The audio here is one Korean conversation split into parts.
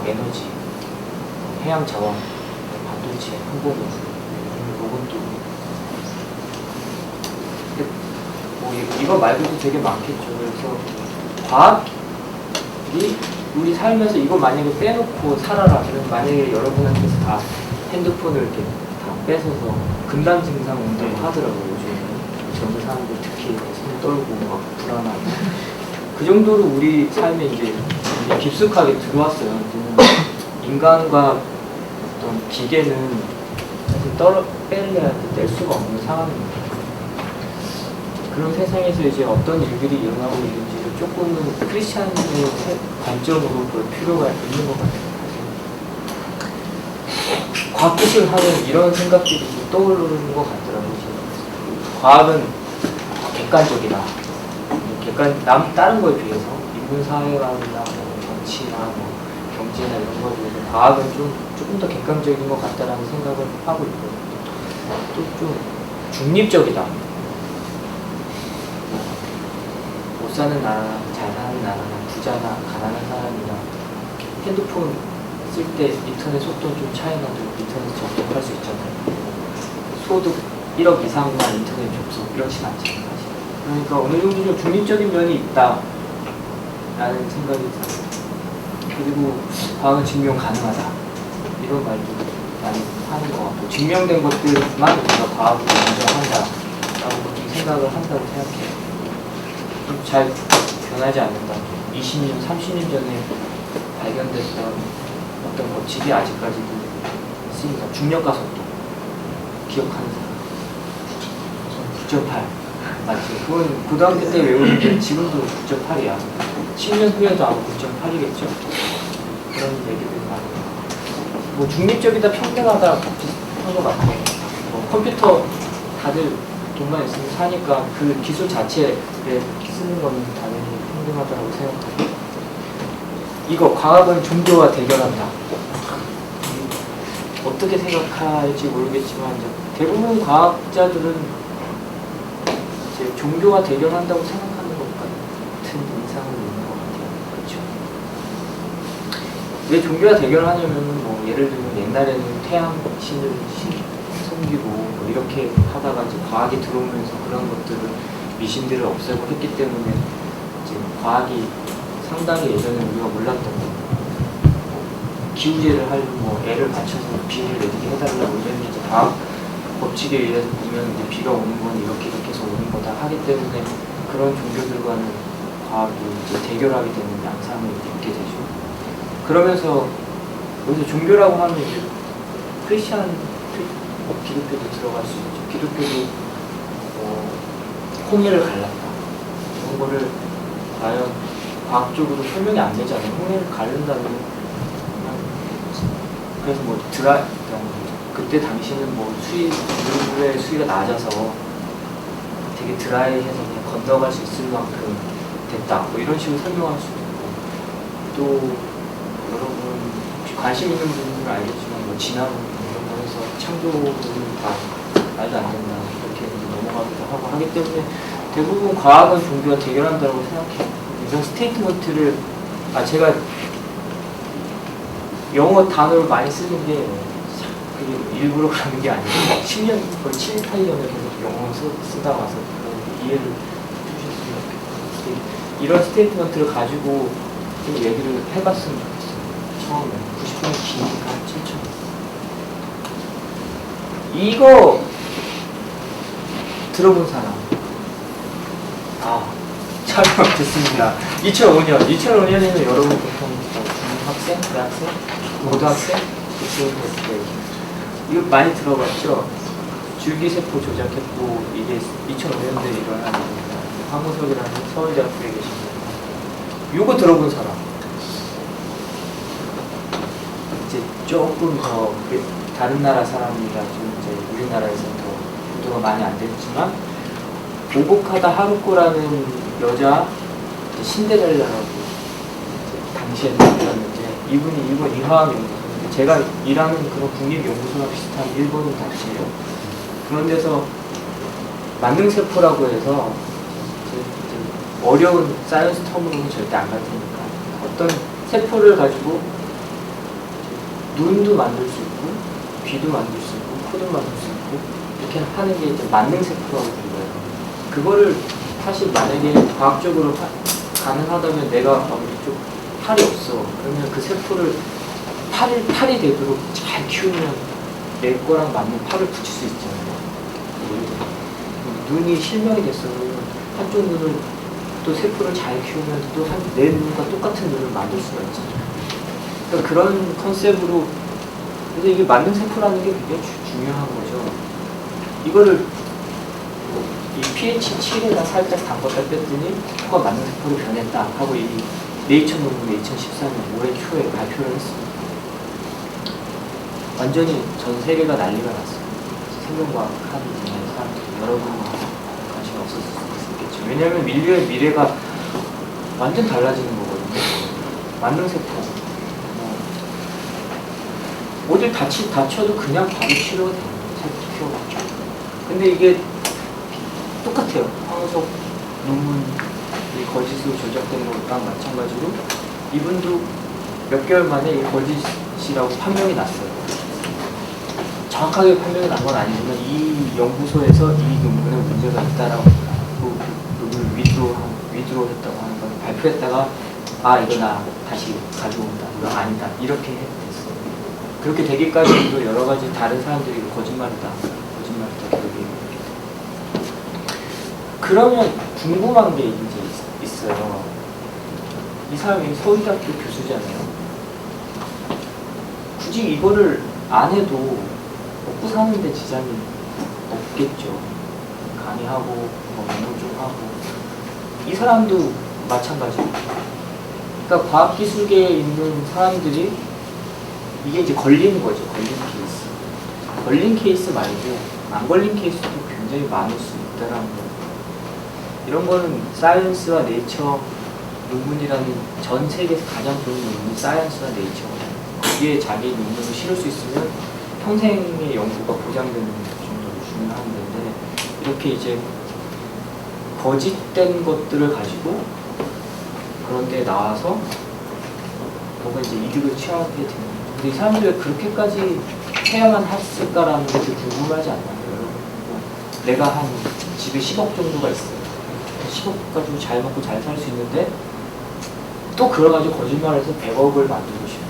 에너지, 해양 자원, 반도체, 항공우, 로봇도. 뭐 이거 말고도 되게 많겠죠. 그래서 과학이 우리 살면서 이거 만약에 빼놓고 살아라 그러면 만약에 여러분한테서 다 핸드폰을 이렇게 다 뺏어서 금단 증상 온다고 하더라고요. 요즘 젊은 사람들 특히 손 떨고 막 불안하고 그 정도로 우리 삶에 이제 깊숙하게 들어왔어요. 인간과 어떤 기계는 빼려야 뗄 수가 없는 상황입니다. 그런 세상에서 이제 어떤 일들이 일어나고 있는지를 조금은 크리스찬의 관점으로 볼 필요가 있는 것 같아요. 과학기술 하면 이런 생각들이 떠오르는 것 같더라고요. 과학은 객관적이다. 다른 거에 비해서 인문사회학이나 뭐 정치나 뭐 경제나 이런 거에 비해서 과학은 조금 더 객관적인 것 같다라는 생각을 하고 있고 또 좀 중립적이다. 못 사는 나라나 잘 사는 나라나 부자나 가난한 사람이나 핸드폰 쓸 때 인터넷 속도는 좀 차이가 나도 인터넷 접속할 수 있잖아요. 소득 1억 이상만 인터넷 접속 이렇진 않잖아요. 사실. 그러니까 어느 정도 좀 중립적인 면이 있다 라는 생각이 들어요. 그리고 과학은 증명 가능하다 이런 말도 많이 하는 것 같고 증명된 것들만 우리가 과학으로 인정한다 라고 생각을 한다고 생각해요. 잘 변하지 않는다. 20년, 30년 전에 발견됐던 어떤 법칙이 아직까지도 있습니다. 중력과 속도. 기억하는 사람. 9.8. 맞지? 그건 고등학교 때 외우는데 지금도 9.8이야. 10년 후에도 아마 9.8이겠죠? 그런 얘기들 많이. 뭐 중립적이다, 평등하다 비슷한 것 같아요. 뭐 컴퓨터 다들 돈만 있으면 사니까 그 기술 자체에 쓰는 거는 당연히 평등하다고 생각하고 이거 과학은 종교와 대결한다. 어떻게 생각할지 모르겠지만 대부분 과학자들은 이제 종교와 대결한다고 생각하는 것 같은 인상을 있는 것 같아요. 그렇죠? 왜 종교와 대결하냐면은 뭐 예를 들면 옛날에는 태양 신을 섬기고 뭐 이렇게 하다가 이제 과학이 들어오면서 그런 것들을 미신들을 없애고 했기 때문에 이제 과학이 상당히 예전에 우리가 몰랐던 거 기우제를 하려고 뭐 애를 받쳐서 비를 내리게 해달라고 이런 이제 과학 법칙에 의해서 보면 이제 비가 오는 건 이렇게 해서 오는 거다 하기 때문에 그런 종교들과는 과학이 이제 대결하게 되는 양상을 입게 되죠. 그러면서 여기서 종교라고 하면 이제 크리스찬 기독교도 들어갈 수 있죠. 기독교도 홍해를 갈랐다. 이런 거를 과연 과학적으로 설명이 안 되잖아요. 홍해를 가른다면 그래서 뭐 그때 당시는 뭐 물의 수위가 낮아서 되게 드라이해서 그냥 건너갈 수 있을 만큼 됐다. 뭐 이런 식으로 설명할 수 있고 또 여러분 혹시 관심 있는 분들은 알겠지만 뭐 진화론 이런 거 해서 창조는 다 말도 안 된다. 이렇게 넘어가기도 하고 하기 때문에 대부분 과학은 종교와 대결한다고 생각해요. 이런 스테이트먼트를 제가 영어 단어를 많이 쓰는 게 일부러 그러는 게 아니고 10년, 거의 7, 8년을 계속 영어 쓰다 와서 이해를 해주셨으면 좋겠어요. 이런 스테이트먼트를 가지고 좀 얘기를 해봤으면 좋겠어요. 처음에 90분이 기니까 7천. 이거 들어본 사람? 잘 됐습니다. 2005년에는 여러분 보통 중학생, 대학생, 고등학생 됐을 때 이거 많이 들어봤죠? 줄기세포 조작했고 이게 2005년도에 일어난 일입니다. 황우석이라는 서울대학교에 계신 분. 이거 들어본 사람? 이제 조금 더 다른 나라 사람이라 좀 이제 우리나라에서 더 보도가 많이 안 됐지만 오보카다 하루코라는 여자 신데렐라라고 당시에는 있었는데 이분이 일본 이화학연구소인데 제가 일하는 그런 국립연구소랑 비슷한 일본 단체예요. 그런 데서 만능세포라고 해서 어려운 사이언스 텀으로는 절대 안 갈 테니까 어떤 세포를 가지고 눈도 만들 수 있고, 귀도 만들 수 있고, 코도 만들 수 있고, 이렇게 하는 게 이제 만능 세포라고 불려요. 그거를 사실 만약에 과학적으로 가능하다면 내가 좀 팔이 없어. 그러면 그 세포를 팔이 되도록 잘 키우면 내 거랑 맞는 팔을 붙일 수 있잖아요. 눈이 실명이 됐으면 한쪽 눈을 또 세포를 잘 키우면 또 내 눈과 똑같은 눈을 만들 수가 있잖아요. 그러니까 그런 컨셉으로 그래서 이게 만능 세포라는 게 굉장히 중요한 거죠. 이거를 이 pH 7에다 살짝 담궜다 뺐더니 코가 만능 세포로 변했다 하고 이 네이처 논문에 2014년 올해 초에 발표를 했습니다. 완전히 전 세계가 난리가 났어요. 생명과학 하는 분야의 사람들 여러분은 관심 없었을 수 있겠죠. 왜냐하면 인류의 미래가 완전 달라지는 거거든요. 만능세포 어딜 다쳐도 그냥 바로 치료가 되는 거예요. 세포 키워봤죠. 근데 이게 똑같아요. 황우석 논문이 거짓으로 조작된 것랑 마찬가지로 이분도 몇 개월 만에 이 거짓이라고 판명이 났어요. 정확하게 판명이 난 건 아니지만 이 연구소에서 이 논문에 문제가 있다라고 논문을 위드로 했다고 하는 걸 발표했다가 아 이거 나 다시 가져온다 이거 아니다 이렇게 됐어요. 그렇게 되기까지도 여러 가지 다른 사람들이 이거 거짓말이다 그렇게 얘기했죠. 그러면 궁금한 게 이제 있어요. 이 사람이 서울대학교 교수잖아요. 굳이 이거를 안 해도 먹고 사는데 지장이 없겠죠. 강의하고 연구 좀 하고 이 사람도 마찬가지예요. 그러니까 과학기술계에 있는 사람들이 이게 이제 걸리는 거죠. 걸린 케이스 말고 안 걸린 케이스도 굉장히 많을 수 있다라는 거예요. 이런 거는 사이언스와 네이처 논문이라는 전 세계에서 가장 좋은 논문이 사이언스와 네이처거든요. 거기에 자기 논문을 실을 수 있으면 평생의 연구가 보장되는 정도로 중요한 건데 이렇게 이제 거짓된 것들을 가지고 그런 데 나와서 뭔가 이제 이득을 취하게 되는 거죠. 근데 이 사람들이 왜 그렇게까지 해야만 했을까라는 게 되게 궁금하지 않나요? 여러분? 내가 한 집에 10억 정도가 있어요. 10억 가지고 잘 먹고 잘 살 수 있는데 또 그래가지고 거짓말해서 100억을 만들고 싶어요.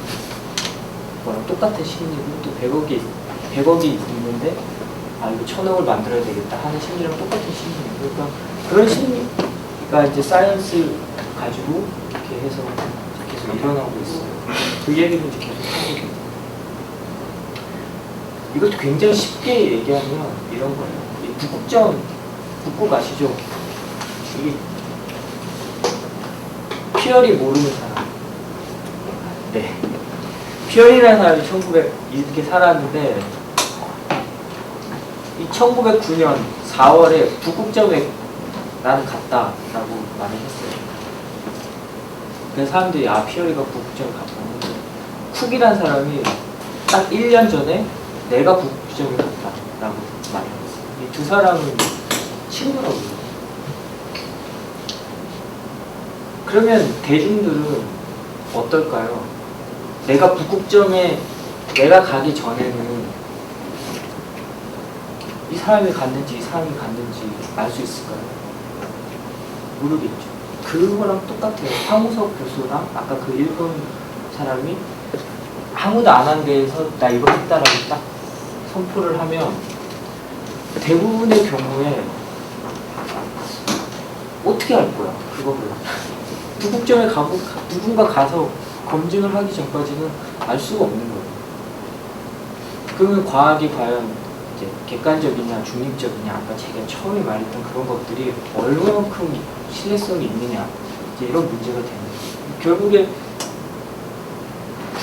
그거랑 똑같은 심리고 또 100억이 있는데 아 이거 1000억을 만들어야 되겠다 하는 심리랑 똑같은 심리예요. 그러니까 그런 심리가 이제 사이언스 가지고 이렇게 해서 계속 일어나고 있어요. 그 얘기를 이제 계속 하게 돼요. 이것도 굉장히 쉽게 얘기하면 이런 거예요. 이 북극 아시죠? 이게 피어리 모르는 사람. 네. 피어리라는 사람이 1900 이렇게 살았는데 이 1909년 4월에 북극점에 나는 갔다라고 말을 했어요. 그래서 사람들이 아 피어리가 북극점에 갔다는데 쿡이라는 사람이 딱 1년 전에 내가 북극점에 갔다라고 말을 했어요. 이 두 사람은 친구라고요. 그러면 대중들은 어떨까요? 내가 북극점에 내가 가기 전에는 이 사람이 갔는지 이 사람이 갔는지 알 수 있을까요? 모르겠죠. 그거랑 똑같아요. 황우석 교수랑 아까 그 일본 사람이 아무도 안 한 데에서 나 이거 했다라고 딱 선포를 하면 대부분의 경우에 어떻게 할 거야? 그거를 북극점에 가고 누군가 가서 검증을 하기 전까지는 알 수가 없는 거예요. 그러면 과학이 과연 이제 객관적이냐 중립적이냐 아까 제가 처음에 말했던 그런 것들이 얼마만큼 신뢰성이 있느냐 이제 이런 문제가 되는 거예요. 결국에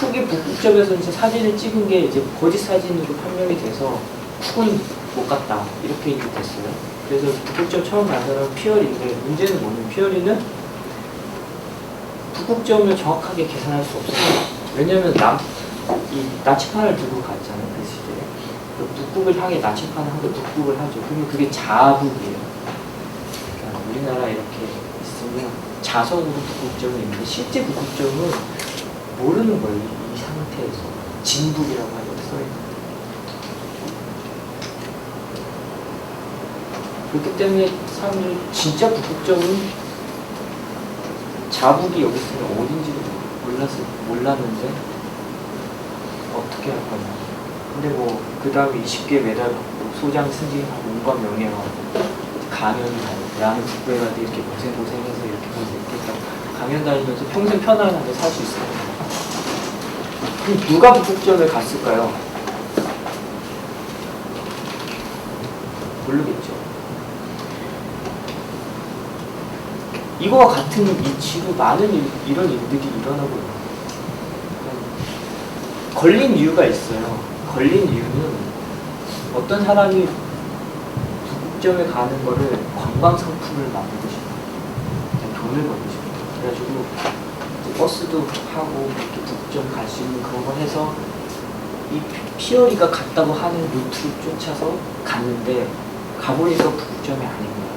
쿡이 북극점에서 이제 사진을 찍은 게 이제 거짓 사진으로 판명이 돼서 쿡은 못 갔다 이렇게 이제 됐어요. 그래서 북극점 처음 간 사람은 피어리인데 문제는 뭐냐면 피어리는 북극점을 정확하게 계산할 수 없어요. 왜냐면 이 나치판을 들고 갔잖아요. 그 시대에. 북극을 향해 나치판을 하고 북극을 하죠. 그러면 그게 자북이에요. 그러니까 우리나라 이렇게 있으면 자석으로 북극점이 있는데 실제 북극점은 모르는 거예요. 이 상태에서. 진북이라고 이렇게 써있는. 그렇기 때문에 사람들이 진짜 북극점은 자북이 여기 있으면 어딘지도 몰랐는데 어떻게 할 거냐. 근데 뭐 그 다음에 20개 메달 받고 소장 승진하고 온갖 명예하고 강연 다니고 나는 북부에 가도 이렇게 고생해서 이렇게 가서 이렇게 했다고 강연 다니면서 평생 편안하게 살 수 있어요. 그럼 누가 북극점에 갔을까요? 모르겠죠. 이거와 같은 이치로 많은 이런 일들이 일어나고 있는 거예요. 걸린 이유가 있어요. 걸린 이유는 어떤 사람이 북극점에 가는 거를 관광 상품을 만들고 싶어요. 돈을 벌고 싶어요. 그래가지고 버스도 하고 이렇게 북극점 갈 수 있는 그런 거 해서 이 피어리가 갔다고 하는 루트를 쫓아서 갔는데 가보니까 북극점이 아닌 거야.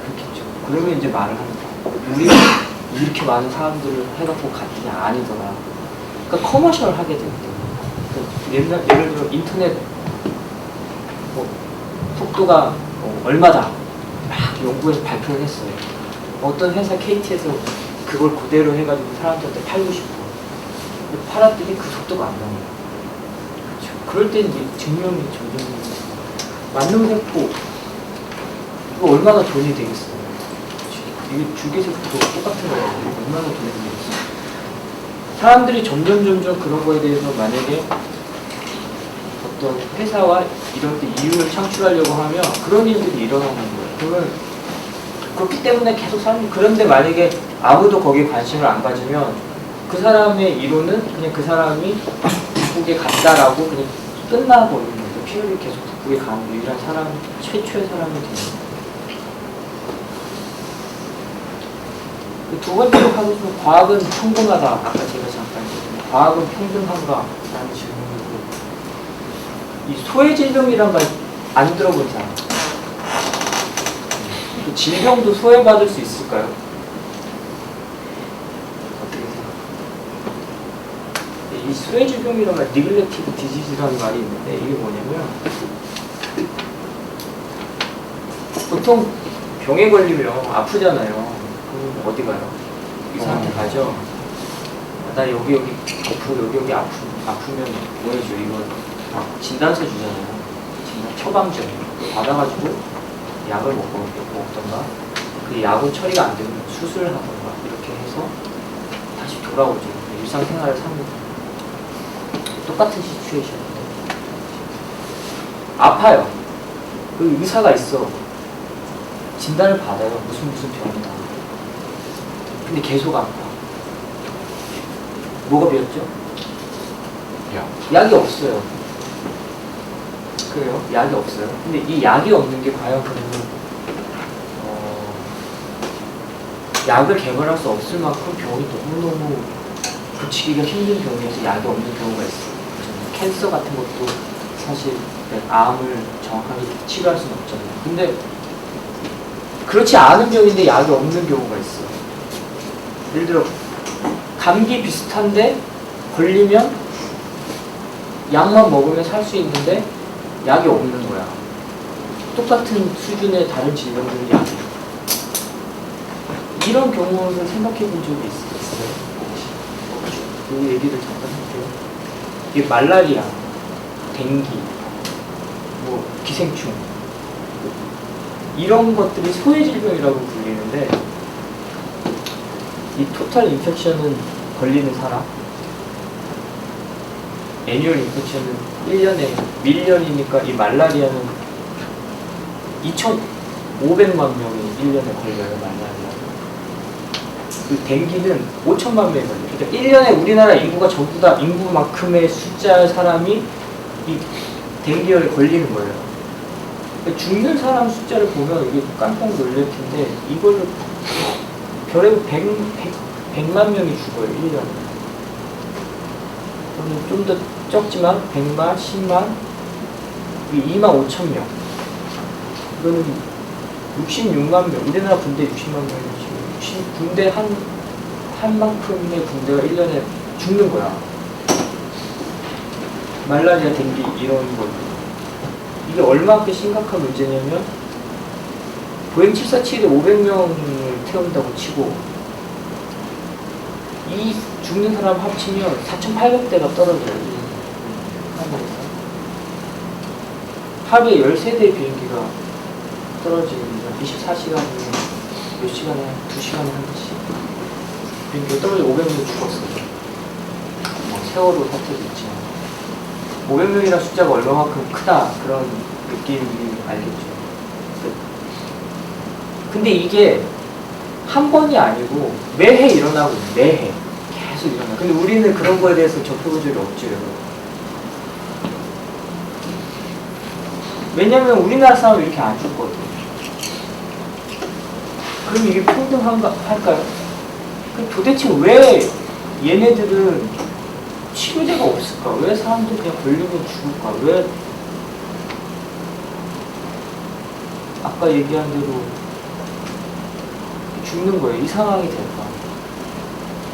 그렇겠죠. 그러면 이제 말을 하는 거야. 우리가 이렇게 많은 사람들을 해갖고 갔더니 아니더라. 그러니까 커머셜 하게 되거든요. 예를 들어 인터넷 뭐 속도가 얼마다 막 연구해서 발표를 했어요. 어떤 회사 KT에서 그걸 그대로 해가지고 사람들한테 팔고 싶어. 팔았더니 그 속도가 안 나와요. 그렇죠. 그럴 때 이제 증명이 점점 만능세포 이거 얼마나 돈이 되겠어요. 이게 주기세포도 똑같은 거예요. 얼마나 돈이 되겠어요. 사람들이 점점 그런 거에 대해서 만약에 어떤 회사와 이런 데 이윤을 창출하려고 하면 그런 일들이 일어나는 거예요. 그러면 그렇기 때문에 계속 사람이 그런데 만약에 아무도 거기에 관심을 안 가지면 그 사람의 이론은 그냥 그 사람이 북극에 갔다라고 그냥 끝나버리는 거죠. 피어리 계속 북극에 가는 유일한 사람, 최초의 사람이 되는 거예요. 두 번째로 하겠습니다. 과학은 평등하다. 아까 제가 잠깐 얘기했는데 과학은 평등한가라는 질문이고 이 소외질병이란 말 안 들어본 사람 질병도 소외받을 수 있을까요? 어떻게 생각해요? 이 소외질병이란 말 neglective disease라는 말이 있는데 이게 뭐냐면 보통 병에 걸리면 아프잖아요. 어디 가요? 의사한테 가죠? 나 여기 여기 아프면 뭐 해줘? 이거 진단서 주잖아요. 진단 처방전 받아가지고 약을 먹던가 그 약은 처리가 안 되면 수술을 하던가 이렇게 해서 다시 돌아오죠. 일상생활을 삽니다. 똑같은 시츄에이션인데 아파요. 그 의사가 있어. 진단을 받아요. 무슨 병이다. 근데 계속 아파. 뭐가 비었죠? 약이 없어요. 그래요? 약이 없어요. 근데 이 약이 없는 게 과연 그러면 약을 개발할 수 없을 만큼 병이 너무너무 고치기가 힘든 병이어서 약이 없는 경우가 있어요. 캔서 같은 것도 사실 암을 정확하게 치료할 수는 없잖아요. 근데 그렇지 않은 병인데 약이 없는 경우가 있어요. 예를 들어 감기 비슷한데 걸리면 약만 먹으면 살 수 있는데 약이 없는 거야. 똑같은 수준의 다른 질병들이 약이 이런 경우를 생각해 본 적이 있어요? 그 얘기를 잠깐 할게요. 이게 말라리아, 댕기, 뭐 기생충 이런 것들이 소외질병이라고 불리는데 이 토탈 인펙션은 걸리는 사람 애뉴얼 인펙션은 1년에 밀년이니까 이 말라리아는 2,500만 명이 1년에 걸려요. 말라리아. 그 댕기는 5천만 명이 걸려요. 그러니까 1년에 우리나라 인구가 전부 다 인구만큼의 숫자의 사람이 이 댕기열에 걸리는 거예요. 그러니까 죽는 사람 숫자를 보면 이게 깜짝 놀랄 텐데 이걸로 별의 100만 명이 죽어요. 1년에. 좀 더 적지만 100만, 10만, 2만 5천 명. 이거는 66만 명. 우리나라 군대 60만 명이지. 군대 한 만큼의 군대가 1년에 죽는 거야. 말라리아, 댕기 이런 거. 이게 얼마나 심각한 문제냐면 보잉 747에 500명을 태운다고 치고 이 죽는 사람 합치면 4,800대가 떨어져요. 하늘에서. 하루에 13대의 비행기가 떨어지니까 24시간이면 몇 시간에 2시간에 한 대씩 비행기가 떨어져 500명이 죽었어요. 뭐 세월호 사태도 있지만 500명이라는 숫자가 얼마만큼 크다 그런 느낌이 알겠죠. 근데 이게 한 번이 아니고 매해 일어나고 있는 매해 계속 일어나. 근데 우리는 그런 거에 대해서 접해본 적이 없죠, 여러분. 왜냐면 우리나라 사람은 이렇게 안 죽거든. 그럼 이게 평등할까요? 도대체 왜 얘네들은 치료제가 없을까? 왜 사람들 그냥 걸리면 죽을까? 왜 아까 얘기한 대로 죽는 거예요. 이 상황이 될까?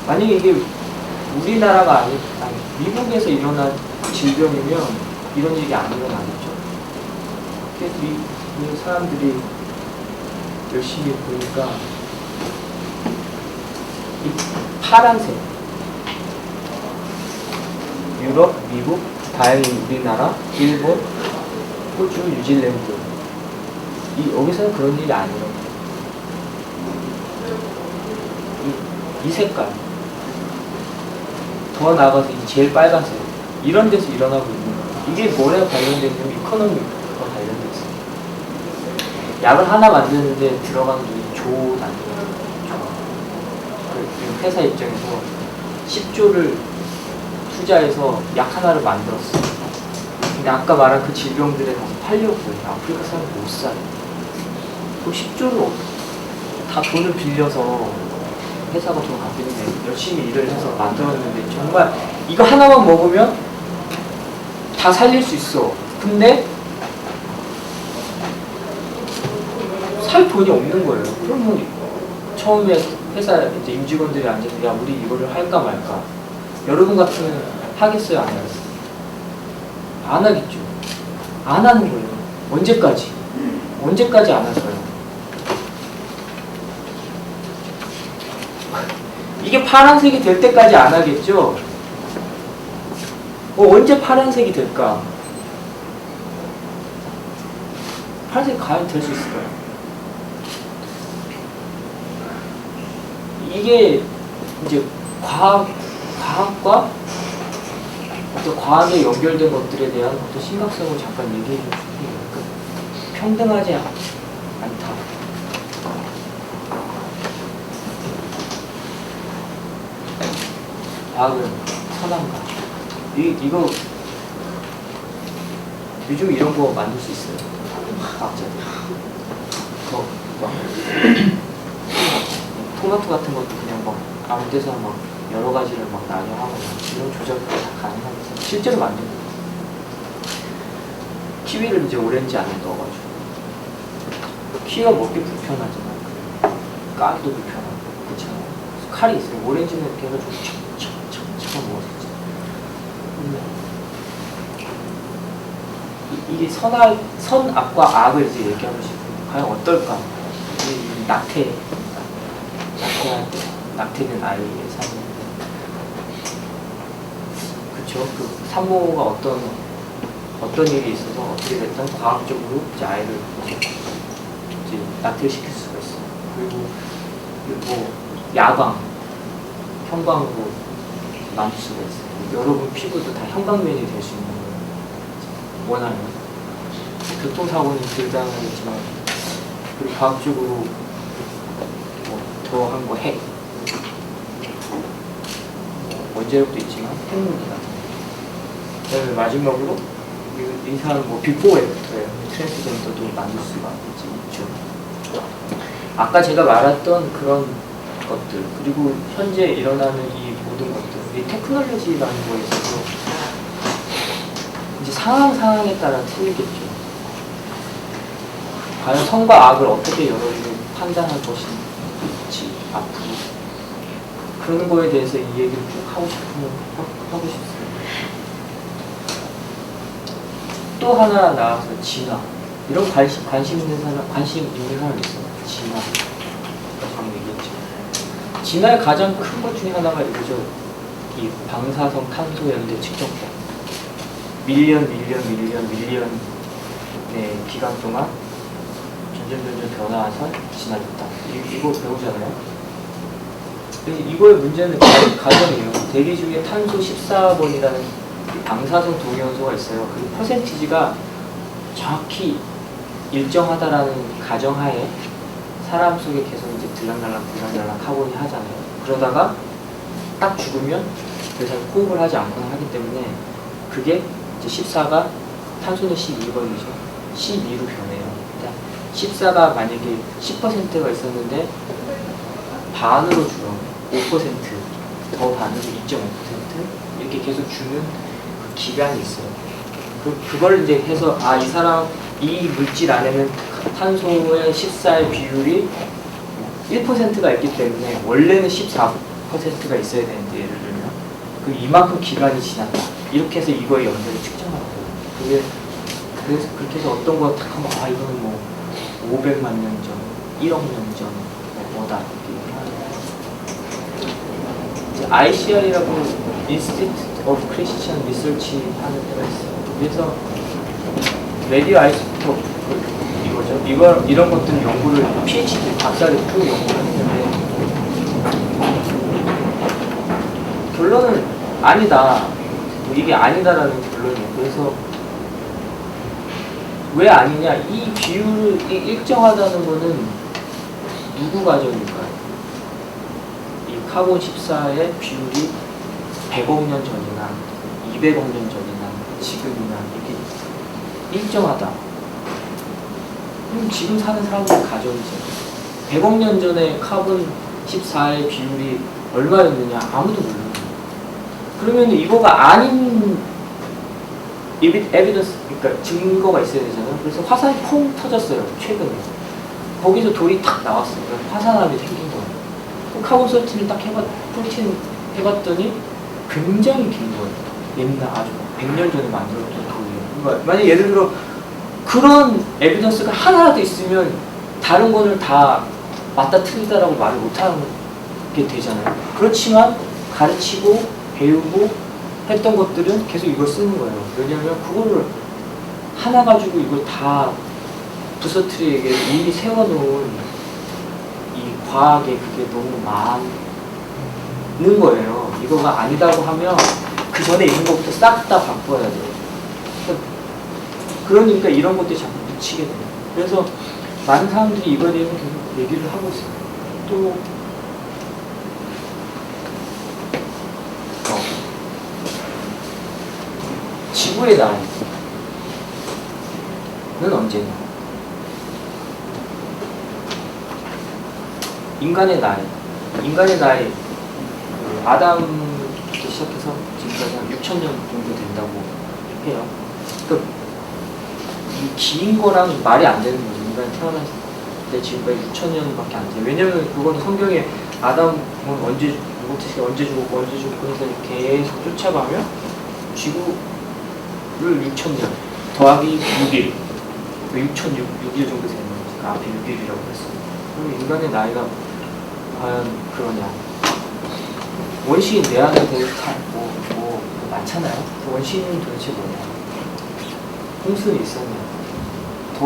만약에 이게 우리나라가 아니 미국에서 일어난 질병이면 이런 일이 안 일어나겠죠. 그래서 이 사람들이 열심히 보니까 이 파란색 유럽, 미국, 다행히 우리나라, 일본, 호주, 뉴질랜드 여기서는 그런 일이 안 일어나요. 이 색깔 더 나아가서 이 제일 빨간색 이런 데서 일어나고 있는 거예요. 이게 뭐에 관련되냐면 이코노미와 관련돼 있어요. 약을 하나 만드는데 들어가는 돈이 조 단위예요. 조. 회사 입장에서 10조를 투자해서 약 하나를 만들었어요. 근데 아까 말한 그 질병들에 가서 팔려고 해요. 아프리카 사람 못 사요. 그 10조를 다 돈을 빌려서 회사가 돈 갚이는데 열심히 일을 해서 만들었는데 정말 이거 하나만 먹으면 다 살릴 수 있어. 근데 살 돈이 없는 거예요. 그러면 처음에 회사 이제 임직원들이 앉아서 야 우리 이거를 할까 말까. 여러분 같으면 하겠어요, 안 하겠어요? 안 하겠죠. 안 하는 거예요. 언제까지? 언제까지 안 할까요? 이게 파란색이 될 때까지 안 하겠죠? 언제 파란색이 될까? 파란색이 과연 될 수 있을까요? 이게 이제 과학과 어떤 과학에 연결된 것들에 대한 어떤 심각성을 잠깐 얘기해 줄 수 있어요. 그러니까 평등하지 않다. 과학은 선한가? 이거 요즘 이런 거 만들 수 있어요. 과학자들. 토마토 같은 것도 그냥 막 아무 데서나 막 여러 가지를 막 나뉘어 하거나 이런 조절도 다 가능하겠어요. 실제로 만든 거예요. 키위를 이제 오렌지 안에 넣어가지고 키위가 먹기 불편하지만 까기도 불편하고 그렇잖아요. 칼이 있어요. 오렌지는 이렇게 해가지고 척척척척 먹을 수 있어요. 이게 선악과 악을 이제 얘기하고 싶은데 과연 어떨까? 이 낙태는 아이의 삶인데 그쵸? 그 산모가 어떤 일이 있어서 어떻게 됐든 과학적으로 이제 아이를 이제 낙태를 시킬 수가 있어요. 그리고 뭐 야광, 형광으로 만들 수가 있어요. 여러분 피부도 다 형광면이 될 수 있는 거예요. 원하면 교통사고는 덜 당하겠지만 그리고 과학적으로 뭐 더한 거 핵 원자력도 있지만 핵무기 같은 거. 그다음에 마지막으로 이 사람 뭐 비포 애프터예요. 트랜스젠더도 만들 수가 있죠. 아까 제가 말했던 그런 것들 그리고 현재 일어나는 이 모든 것들 이 테크놀로지라는 거에 있어서 이제 상황에 따라 틀리겠죠. 과연 선과 악을 어떻게 여러분이 판단할 것인지 앞으로 그런 거에 대해서 이 얘기를 쭉 하고 싶으면 하고 싶습니다. 또 하나 나와서 진화. 이런 관심 있는 사람 있어요. 진화. 방금 얘기했죠. 진화의 가장 큰 것 중에 하나가 이거죠. 이 방사성 탄소 연대 측정법. 밀리언의 기간 동안 점점 변화해서 진화됐다. 이거 배우잖아요. 이거의 문제는 가정이에요. 대기 중에 탄소 14번이라는 방사성 동위원소가 있어요. 그 퍼센티지가 정확히 일정하다라는 가정하에 사람 속에 계속 이제 들락날락 카본이 하잖아요. 그러다가 딱 죽으면 더 이상 호흡을 하지 않거나 하기 때문에 그게 이제 14가 탄소는 12번이죠. 12로 변해요. 14가 만약에 10%가 있었는데 반으로 줄어. 5%더 반으로 2.5% 이렇게 계속 주는 그 기간이 있어요. 그걸 이제 해서 이 사람 이 물질 안에는 탄소의 14의 비율이 1%가 있기 때문에 원래는 14%가 있어야 되는데 예를 들면 이만큼 기간이 지났다. 이렇게 해서 이거의 연대를 측정하는 거예요. 그래서 그렇게 해서 어떤 거 딱 하면 이거는 뭐 500만 년 전, 1억 년 전 뭐다 ICR이라고 Institute of Christian Research 하는 데가 있어요. 그래서 레디오 아이소토프 이거죠. 이런 것들 연구를 PhD 박사를 쭉 연구를 했는데 결론은 아니다. 이게 아니다라는 결론이에요. 그래서 왜 아니냐? 이 비율이 일정하다는 거는 누구 가정일까요? 이 카본 14의 비율이 100억 년 전이나 200억 년 전이나 지금이나 이렇게 일정하다. 그럼 지금 사는 사람들의 가정이죠. 100억 년 전에 카본 14의 비율이 얼마였느냐? 아무도 몰라요. 그러면 이거가 아닌 에비던스, 그러니까 증거가 있어야 되잖아요. 그래서 화산이 퐁 터졌어요. 최근에. 거기서 돌이 탁 나왔어요. 화산암이 생긴 거예요. 카본 13을 딱 프로틴 해봤더니 굉장히 긴 거예요. 옛날 아주 100년 전에 만들었던 돌이에요. 그러니까 만약 예를 들어 그런 에비던스가 하나라도 있으면 다른 거를 다 맞다 틀리다라고 말을 못하게 되잖아요. 그렇지만 가르치고 배우고 했던 것들은 계속 이걸 쓰는 거예요. 왜냐하면 그거를 하나 가지고 이걸 다 부서뜨리게 이미 세워놓은 이 과학에 그게 너무 많은 거예요. 이거가 아니다고 하면 그 전에 있는 것부터 싹 다 바꿔야 돼요. 그러니까 이런 것들이 자꾸 묻히게 돼요. 그래서 많은 사람들이 이거에 대해서 계속 얘기를 하고 있어요. 또 지구의 나이는 언제냐? 인간의 나이 아담부터 시작해서 지금까지 한 6,000년 정도 된다고 해요. 그러니까 이 긴 거랑 말이 안 되는 거죠. 인간이 태어났을 때 지금까지 6,000년밖에 안 돼요. 왜냐면 그거는 성경에 아담은 언제 죽었고 해서 계속 쫓아가면 지구를 6,000년 더하기 6일 6,006일 정도 되는 거죠. 앞에 6일이라고 했어요. 그럼 인간의 나이가 과연 그러냐? 원시인 내 안에 대해서 뭐 많잖아요. 그 원시인은 도대체 뭐냐? 홍순이 있었냐? 더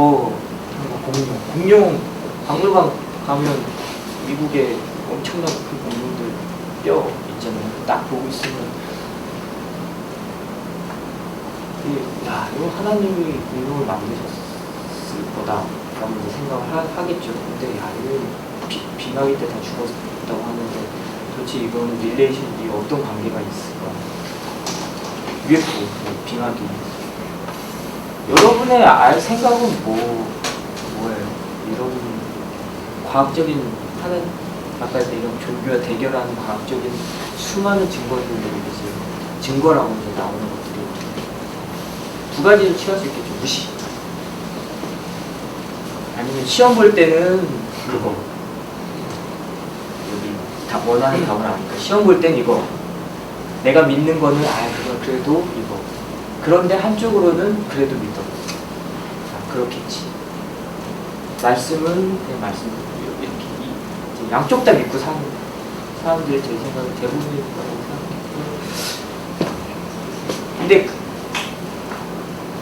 공룡 박물관 가면 미국에 엄청난 큰 공룡들 뼈 있잖아요. 딱 보고 있으면 이거 하나님이 공룡을 만드셨을 거다라고 이제 생각을 하겠죠. 근데 이거 빙하기 때 다 죽었다고 하는데 도대체 이거는 릴레이션이 어떤 관계가 있을까? UFO, 빙하기. 여러분의 알 생각은 뭐예요? 여러분 과학적인 아까 이런 종교와 대결하는 과학적인 수많은 증거들이 이제 증거라고 이제 나오는 것들이 두 가지를 취할 수 있겠죠. 무시. 아니면 시험 볼 때는 그거. 여기 다 원하는 답을 아니까 시험 볼 땐 이거. 내가 믿는 거는 그건 그래도 이거. 그런데 한쪽으로는 그래도 믿어. 아, 그렇겠지. 말씀은 그냥 말씀 이렇게 이제 양쪽 다 믿고 사는 사람들이 제 생각은 대부분일 거라고 생각해요. 근데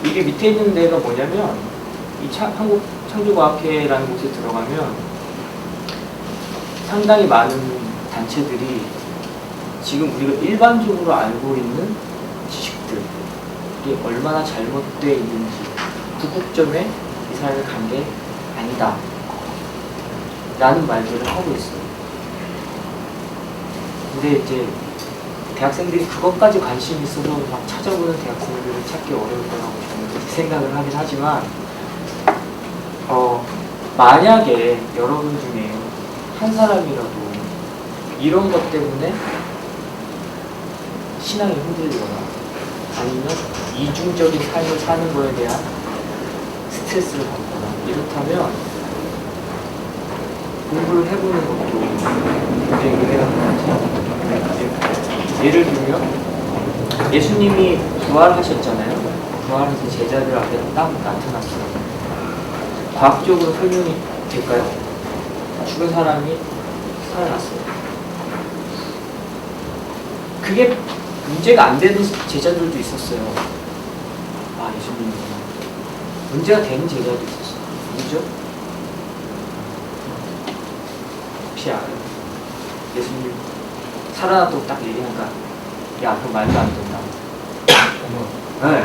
이게 밑에 있는 데가 뭐냐면 이 한국 창조과학회라는 곳에 들어가면 상당히 많은 단체들이 지금 우리가 일반적으로 알고 있는 지식들이 얼마나 잘못되어 있는지 구국점에 이사를 간 게 아니다 라는 말들을 하고 있어요. 근데 이제 대학생들이 그것까지 관심이 있어서 막 찾아보는 대학생들을 찾기 어려울 거라고 저는 그렇게 생각을 하긴 하지만 만약에 여러분 중에 한 사람이라도 이런 것 때문에 신앙이 흔들리거나 아니면 이중적인 삶을 사는 거에 대한 스트레스를 받거나 이렇다면 공부를 해보는 것도 굉장히 의미가 큰 것 같아요. 예를 들면 예수님이 부활하셨잖아요. 부활해서 제자들 앞에 딱 나타났어요. 과학적으로 설명이 될까요? 죽은 사람이 살아났어요. 그게 문제가 안 되는 제자들도 있었어요. 아, 예수님이구나. 문제가 되는 제자도 있었어요. 누구죠? 혹시 알아요? 예수님 살아났다고 딱 얘기하니까 야, 그거 말도 안 된다. 네,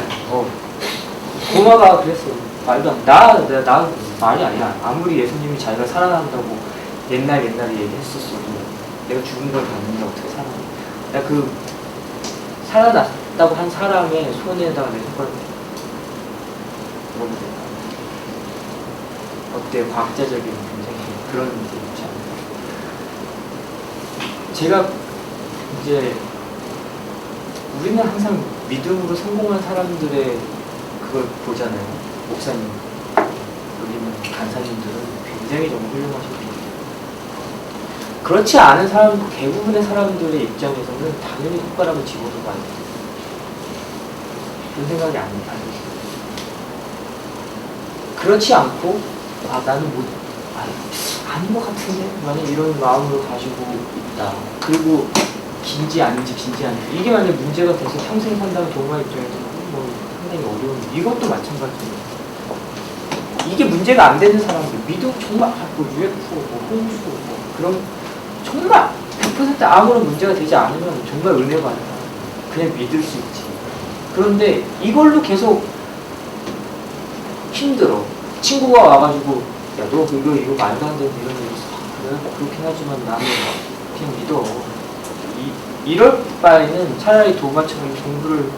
고마가 그랬어요. 말도 안 돼. 나 말이 아니야. 아무리 예수님이 자기가 살아난다고 옛날에 얘기했었어도 내가 죽은 걸 봤는데 어떻게 살아나. 나 그 살아났다고 한 사람의 손에다가 내 손가락 물어보세요. 어때요? 과학자적인 굉장히 그런 느낌 있지 않나요? 제가 이제 우리는 항상 믿음으로 성공한 사람들의 그걸 보잖아요. 목사님, 여기는 간사님들은 굉장히 너무 훌륭하시고 그렇지 않은 사람, 대부분의 사람들의 입장에서는 당연히 손가락을 집어도 봐야 돼요. 그런 생각이 안 들어요. 그렇지 않고 나는 아닌 것 같은데? 만약 이런 마음으로 가지고 있다. 그리고 긴지 아닌지 이게 만약 문제가 돼서 평생 산다면 동화 입장에서는 상당히 어려운 이것도 마찬가지예요. 이게 문제가 안 되는 사람들 믿음 정말 UFO, 홍수 그런 정말 100% 아무런 문제가 되지 않으면 정말 은혜 받는 사람 그냥 믿을 수 있지. 그런데 이걸로 계속 힘들어. 친구가 와가지고 야, 너 이거 말도 안 되는 이런 얘기 있어. 그래? 그렇긴 하지만 나는 그냥 믿어. 이럴 바에는 차라리 도마처럼 공부를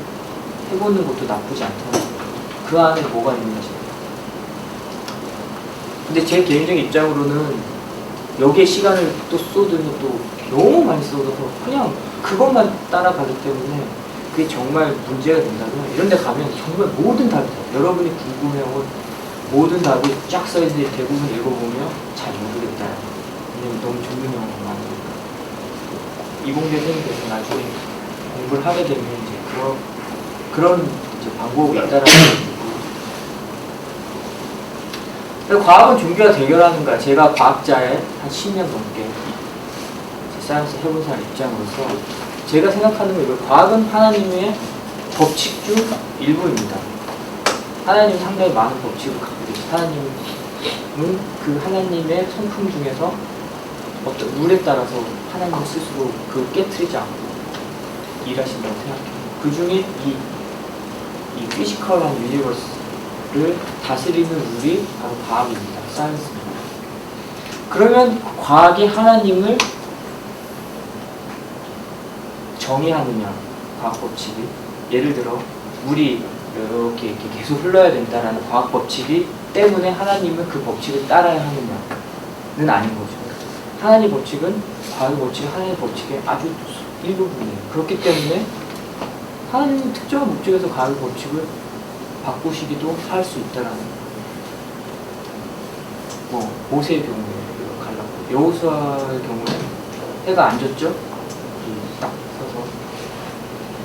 해보는 것도 나쁘지 않다는 거예요. 그 안에 뭐가 있는지. 근데 제 개인적인 입장으로는 여기에 시간을 또 쏟으니 또 너무 많이 쏟아서 그냥 그것만 따라가기 때문에 그게 정말 문제가 된다면 이런 데 가면 정말 모든 답이 다 여러분이 궁금해하고 모든 답이 쫙 써있는데 대부분 읽어보면 잘 모르겠다. 왜냐면 너무 좋은 영어가 많으니까. 이공대생이 돼서 나중에 공부를 하게 되면 이제 그런 이제 방법이 있다라는 거죠. 과학은 종교와 대결하는 거야. 제가 과학자의 한 10년 넘게 사이언스 해본 사람 입장으로서 제가 생각하는 건 이거 과학은 하나님의 법칙 중 일부입니다. 하나님은 상당히 많은 법칙을 갖고 계시죠. 하나님은 그 하나님의 성품 중에서 어떤 룰에 따라서 하나님 스스로 그 깨트리지 않고 일하신다고 생각해요. 그 중에 이 피지컬한 유니버스를 다스리는 룰이 바로 과학입니다. 사이언스입니다. 그러면 과학이 하나님을 정의하느냐, 과학 법칙이 예를 들어 물이 이렇게 계속 흘러야 된다라는 과학 법칙이 때문에 하나님은 그 법칙을 따라야 하느냐는 아닌 거죠. 하나님 법칙은 과학의 법칙은 하나님의 법칙의 아주 일부분이에요. 그렇기 때문에 하나님은 특정한 목적에서 과학의 법칙을 바꾸시기도 할 수 있다라는 모세의 경우에 갈랐고 여호수아의 경우에 해가 안 졌죠? 딱 서서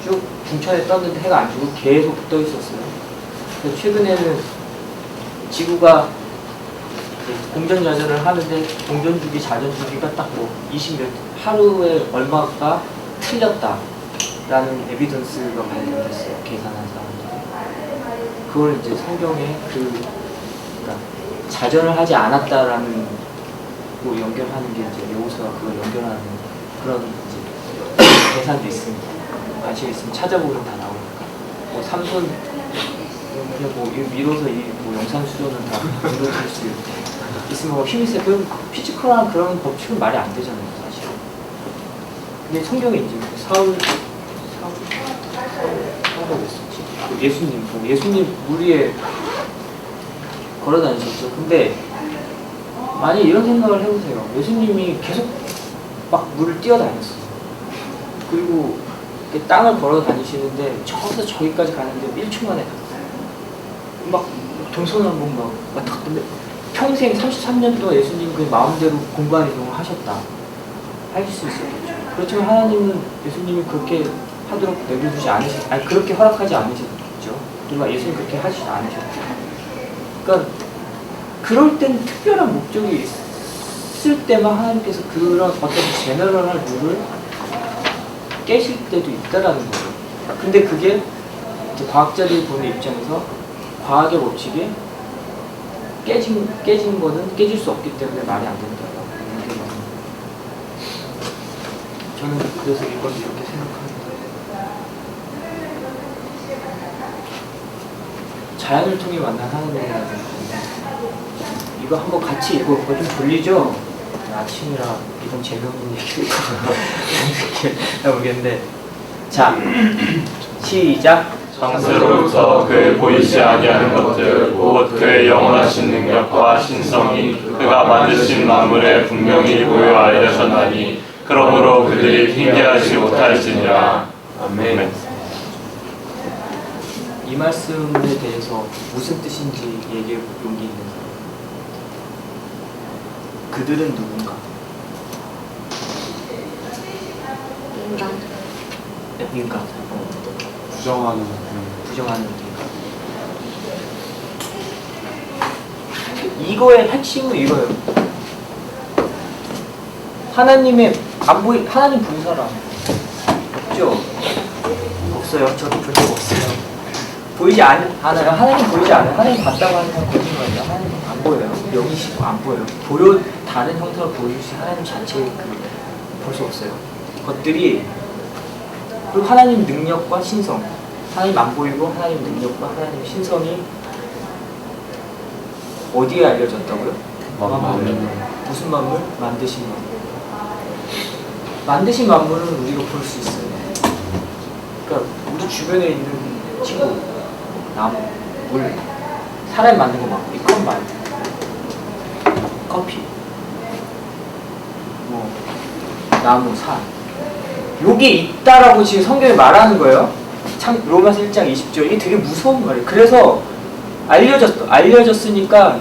쭉 중천에 떴는데 해가 안 지고 계속 떠 있었어요. 그래서 최근에는 지구가 공전자전을 하는데 공전주기, 자전주기가 딱 뭐 20몇 하루에 얼마가 틀렸다라는 에비던스가 발견됐어요. 계산한 사람들이. 그걸 이제 성경에 그러니까 자전을 하지 않았다라는 거 연결하는 게 이제 여호수아가 그걸 연결하는 그런 이제 계산도 있습니다. 관심 있으면 찾아보면 다 나오니까. 뭐 삼손 그냥 뭐 밀어서 뭐 영상 수준은 다 밀어줄 수 있으면 뭐 힘이 세. 그 피지컬한 그런 법칙은 말이 안 되잖아요, 사실. 근데 성경에 이제 사울이 했었지. 예수님 물 위에 걸어 다니셨죠. 근데 만약 이런 생각을 해보세요. 예수님이 계속 막 물을 뛰어다녔어요. 그리고 땅을 걸어 다니시는데 저기서 저기까지 가는데 1초 만에 막 동서남북 막 근데 평생 33년 동안 예수님 그 마음대로 공간 이동을 하셨다. 할 수 있었겠죠. 그렇지만 하나님은 예수님이 그렇게 하도록 내버려두지 아니 그렇게 허락하지 않으셨죠. 그리고 예수님 그렇게 하시지 않으셨죠. 그러니까 그럴 땐 특별한 목적이 있을 때만 하나님께서 그런 어떤 제너럴한 룰을 깨실 때도 있다라는 거예요. 근데 그게 이제 과학자들이 보는 입장에서 과학의 법칙에 깨진 거는 깨질 수 없기 때문에 말이 안 된다라고 얘기해요. 저는 그래서 이걸 이렇게 생각합니다. 자연을 통해 만난 하나님이라는 거. 이거 한번 같이 읽어볼까? 좀 졸리죠? 아침이라 이건 재미없는 얘기를 이렇게 해보겠는데, 자, 시작. 창세로부터 그의 보이지 아니하는 것들 곧 그의 영원하신 능력과 신성이 그가 만드신 만물에 분명히 보여 알려졌나니 그러므로 그들이 핑계하지 못할지니라. 아멘. 이 말씀에 대해서 무슨 뜻인지 얘기해 볼 용기 있는 사람. 그들은 누군가? 인간. 인간. 부정하는 인간. 이거의 핵심은 이거예요. 하나님 본 사람 없죠? 없어요. 저도 본 적 없어요. 보이지 않아요. 하나님 보이지 않아요. 하나님 봤다고 하는 사람 거짓말이에요. 하나님 안 보여요. 영이시고 안 보여요. 다른 형태로 보여주신 하나님 자체의 볼 수 없어요. 것들이 그리고 하나님 능력과 신성, 하나님 안 보이고 하나님 능력과 하나님 신성이 어디에 알려졌다고요? 무슨 만물? 만드신 만물. 만드신 만물은 우리가 볼 수 있어요. 그러니까 우리 주변에 있는 친구, 나무, 물, 사람이 만든 거 막, 이 컵 만든 커피, 뭐 나무, 산. 요게 있다라고 지금 성경이 말하는 거예요. 참 로마서 1장 20절. 이게 되게 무서운 말이에요. 그래서 알려졌으니까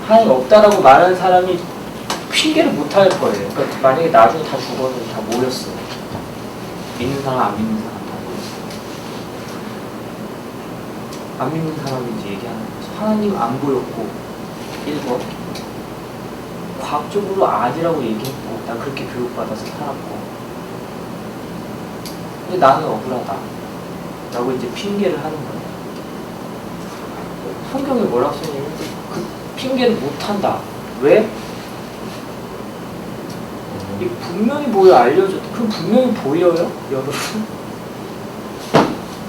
하나님 없다라고 말하는 사람이 핑계를 못 할 거예요. 그러니까 만약에 나중에 다 죽어서 다 모였어. 믿는 사람, 안 믿는 사람 다 모였어. 안 믿는 사람이 이제 얘기하는 거죠. 하나님 안 보였고 1번 과학적으로 아니라고 얘기했고 나 그렇게 교육받아서 살았고 근데 나는 억울하다 라고 이제 핑계를 하는 거예요. 성경에 뭐라고 써있냐면 그 핑계를 못한다. 왜? 이 분명히 보여 알려줬다. 그럼 분명히 보여요? 여러분?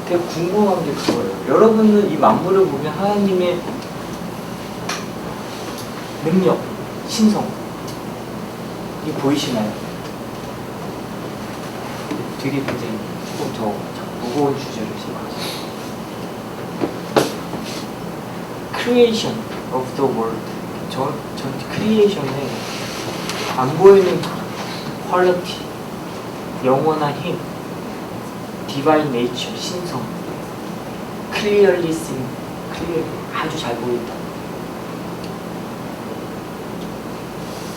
되게 궁금한 게 그거예요. 여러분은 이 만물을 보면 하나님의 능력, 신성 이 보이시나요? 되게 굉장히 조금 더 무거운 주제를 시작하셨어요. Creation of the world. 전 크리에이션에 안 보이는 퀄리티, 영원한 힘, divine nature, 신성, clearly seen, 아주 잘 보인다.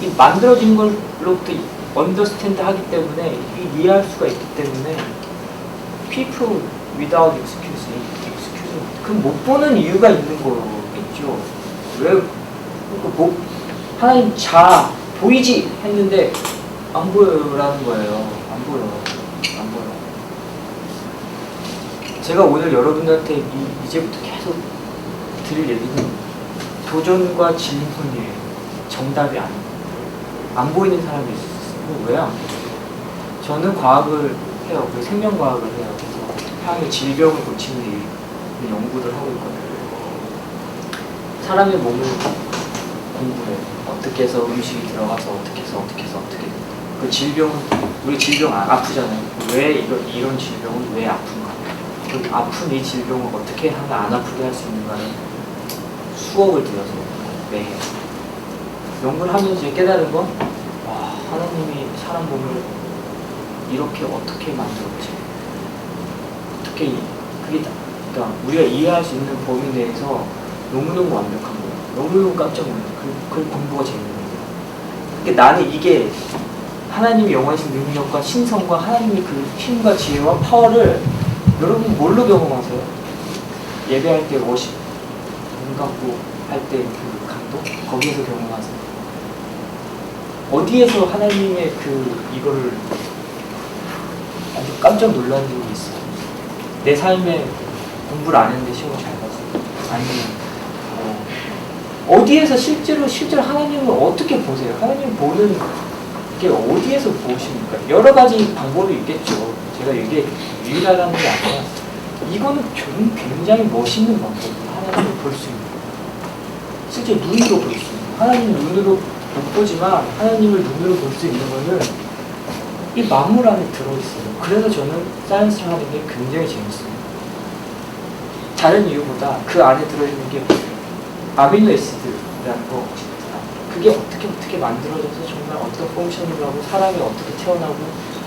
이 만들어진 걸로부터 언더스탠드 하기 때문에 이해할 수가 있기 때문에 people without excuse. 그럼 못 보는 이유가 있는 거겠죠. 왜? 뭐 하나님 자 보이지 했는데 안 보여라는 거예요. 안 보여. 제가 오늘 여러분들한테 이제부터 계속 드릴 얘기는 도전과 질문이에요. 정답이 아니에요. 안 보이는 사람이 있어요. 왜 안 보여요? 저는 과학을 해요. 생명과학을 해요. 그래서 사람의 질병을 고치는 연구를 하고 있거든요. 사람의 몸을 공부해요. 어떻게 해서 음식이 들어가서 어떻게 해서 그 질병은 우리 질병 아프잖아요. 왜 이런 질병은 왜 아픈가? 그 아픈 이 질병을 어떻게 하면 안 아프게 할 수 있는가를 수억을 들여서 매해 연구를 하면서 이제 깨달은 건 와, 하나님이 사람 몸을 이렇게 어떻게 만들었지? 어떻게 그러니까 우리가 이해할 수 있는 범위 내에서 너무너무 완벽한 거예요. 너무너무 깜짝 놀라요. 그 공부가 재밌는 거예요. 그러니까 나는 이게 하나님이 영원하신 능력과 신성과 하나님의 그 힘과 지혜와 파워를 여러분 뭘로 경험하세요? 예배할 때 워십 눈 감고 할 때 그 감동? 거기에서 경험하세요. 어디에서 하나님의 이거를 아주 깜짝 놀란 적이 있어요. 내 삶에 공부를 안 했는데 시험을 잘 봤어요. 아니면 어디에서 실제로 하나님을 어떻게 보세요? 하나님 보는 게 어디에서 보십니까? 여러 가지 방법이 있겠죠. 제가 이게 유일하다는 게 아니라 이거는 굉장히 멋있는 방법이에요. 하나님을 볼 수 있는 실제 눈으로 볼 수 있는 하나님 눈으로 못 보지만 하나님을 눈으로 볼 수 있는 거는 이 만물 안에 들어있어요. 그래서 저는 사이언스를 하는 게 굉장히 재밌어요. 다른 이유보다 그 안에 들어있는 게 아미노 애시드라는 거 그게 어떻게 만들어져서 정말 어떤 펑션을 하고 사람이 어떻게 태어나고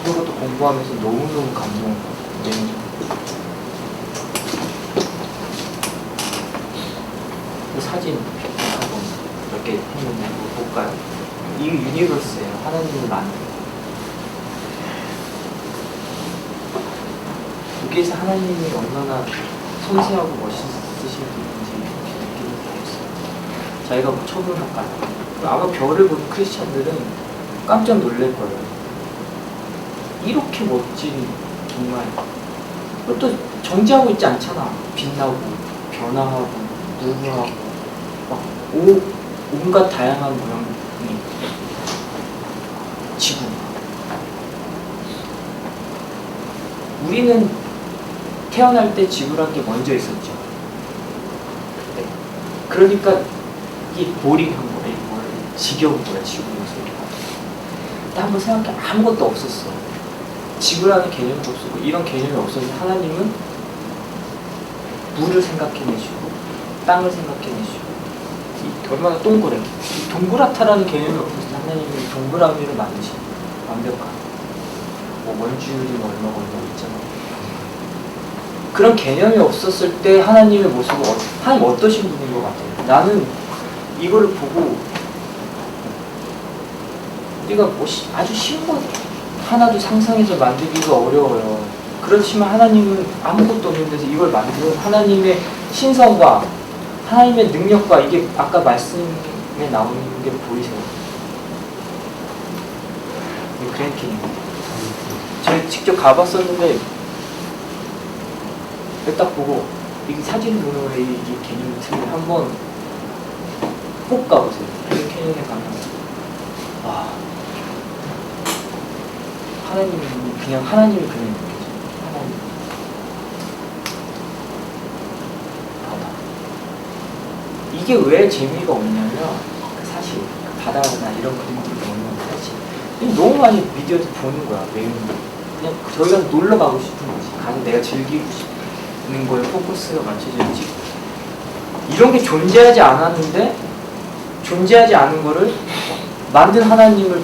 그런 것도 공부하면서 너무너무 감동을 받고 그 사진 한번 몇 개 했는데 한번 볼까요? 이 유니버스예요. 하나님을 만든 여기에서 하나님이 얼마나 섬세하고 멋있으신 분인지 느끼는 게 있어요. 자기가 뭐 천문학과요. 아마 별을 보는 크리스찬들은 깜짝 놀랄 거예요. 이렇게 멋진 정말 그것도 정지하고 있지 않잖아. 빛나고 변화하고 무브하고 막 온갖 다양한 모양이 지구. 우리는 태어날 때 지구란 게 먼저 있었죠. 네. 그러니까 이 보링한 거예요. 지겨운 거야, 지구에서. 근데 한번 생각해, 아무것도 없었어. 지구라는 개념도 없었고, 이런 개념이 없었는데, 하나님은 물을 생각해내시고, 땅을 생각해내시고, 얼마나 동그래. 동그랗다라는 개념이 없었을 때, 하나님이 동그라미를 만드신 완벽한, 원주율이 얼마가 있잖아. 그런 개념이 없었을 때, 하나님의 모습은, 하나님 어떠신 분인 것 같아요. 나는 이거를 보고, 우리가 아주 쉬운 거 하나도 상상해서 만들기가 어려워요. 그렇지만 하나님은 아무것도 없는 데서 이걸 만드는 하나님의 신성과 하나님의 능력과 이게 아까 말씀에 나오는 게 보이세요? 그랜 캐니언. 제가 직접 가봤었는데 딱 보고 이 사진을 보는 거에 이 개념이 틀리면 한번 꼭 가보세요. 그랜 캐니언에 가면 하나님이 그냥 느껴져요. 하나님. 바다. 이게 왜 재미가 없냐면 사실 바다나 이런 그림들을 보면 사실 너무 많이 미디어에서 보는 거야. 외우는 거. 그냥 저희가 놀러 가고 싶은 거지. 가서 내가 즐기고 싶는 거에 포커스가 맞춰져 있지. 이런 게 존재하지 않았는데 존재하지 않은 거를 만든 하나님을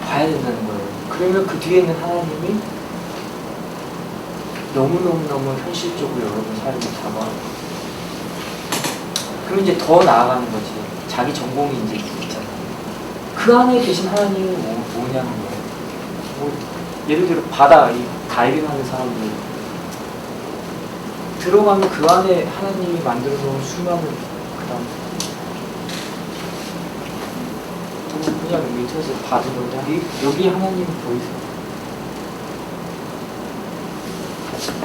봐야 된다는 거예요. 그러면 그 뒤에 있는 하나님이 너무너무 현실적으로 여러분 삶을 담아. 그럼 이제 더 나아가는 거지. 자기 전공이 이제 있잖아. 그 안에 계신 하나님은 뭐냐는 거예요. 예를 들어 바다, 이 다이빙 하는 사람들 들어가면 그 안에 하나님이 만들어 놓은 수많은 그 다음 그냥 인터넷에서 받은 건데 여기 하나님이 보이세요?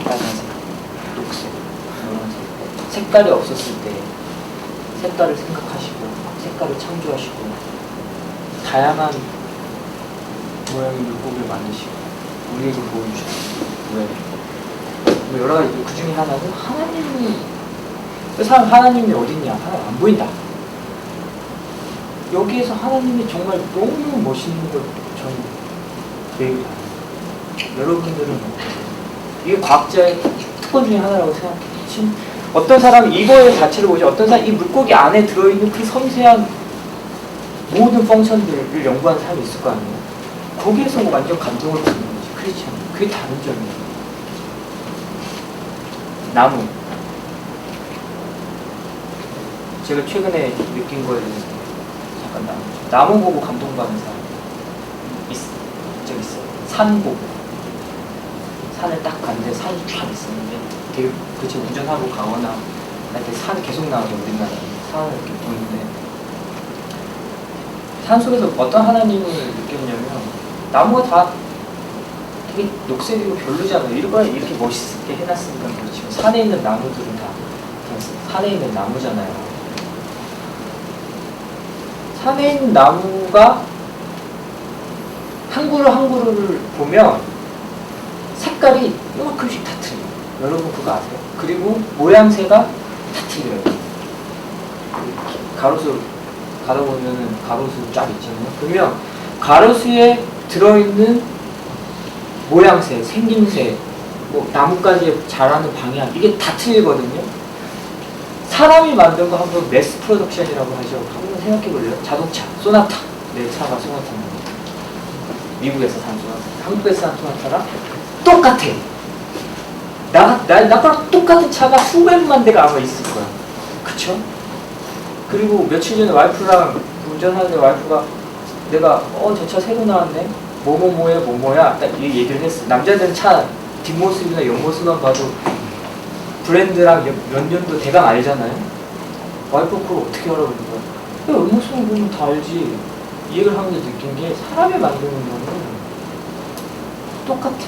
빨간색, 녹색, 노란색 색깔이 없었을 때 색깔을 생각하시고 색깔을 창조하시고 다양한 모양의 물고기를 만드시고 우리에게 보여주셨어요. 왜? 뭐 여러 가지 그 중에 하나는 하나님이 그 사람 하나님이 어딨냐? 하나님 안 보인다. 여기에서 하나님이 정말 너무 멋있는 걸 저는 매일 봐요. 여러분들은 어떠세요? 이게 과학자의 특권 중에 하나라고 생각해요. 어떤 사람은 이거의 자체를 보지 어떤 사람이 이 물고기 안에 들어있는 그 섬세한 모든 펑션들을 연구하는 사람이 있을 거 아니에요. 거기에서 뭐 완전 감동을 받는 거지. 그렇지 않아요. 그게 다른 점이에요. 나무. 제가 최근에 느낀 거에 대해서 잠깐 나무 보고 감동받는 사람 있어요. 산 보고. 산을 딱 갔는데 산이 쫙 있었는데 되게 그치 운전하고 가거나 할 때 산이 계속 나와요. 우리나라에 산을 이렇게 보는데 산 속에서 어떤 하나님을 느꼈냐면 나무가 다 되게 녹색이고 별로잖아요. 이렇게 멋있게 해놨으니까 그렇지만 산에 있는 나무들은 다 그냥 산에 있는 나무잖아요. 산에 있는 나무가 한 그루 한 그루를 보면 색깔이 요만큼씩 다 틀려요. 여러분 그거 아세요? 그리고 모양새가 다 틀려요. 가로수 가다 보면은 가로수 쫙 있잖아요. 그러면 가로수에 들어있는 모양새, 생김새, 뭐 나뭇가지에 자라는 방향 이게 다 틀리거든요. 사람이 만든 거 한번 매스 프로덕션이라고 하죠. 한번 생각해 볼래요? 자동차, 소나타. 내 차가 소나타입니다. 미국에서 산 소나타, 한국에서 산 소나타랑 똑같아. 나랑 똑같은 차가 수백만 대가 아마 있을 거야. 그쵸? 그리고 며칠 전에 와이프랑 운전하는데 와이프가 내가 저 차 새로 나왔네? 뭐뭐뭐야 뭐뭐야 딱 이 얘기를 했어. 남자들은 차 뒷모습이나 옆모습만 봐도 브랜드랑 몇 년도 대강 알잖아요. 와이프 그걸 어떻게 알아보는 거야? 옆모습만 보면 다 알지. 이 얘기를 하면서 느낀 게 사람이 만드는 거는 똑같아.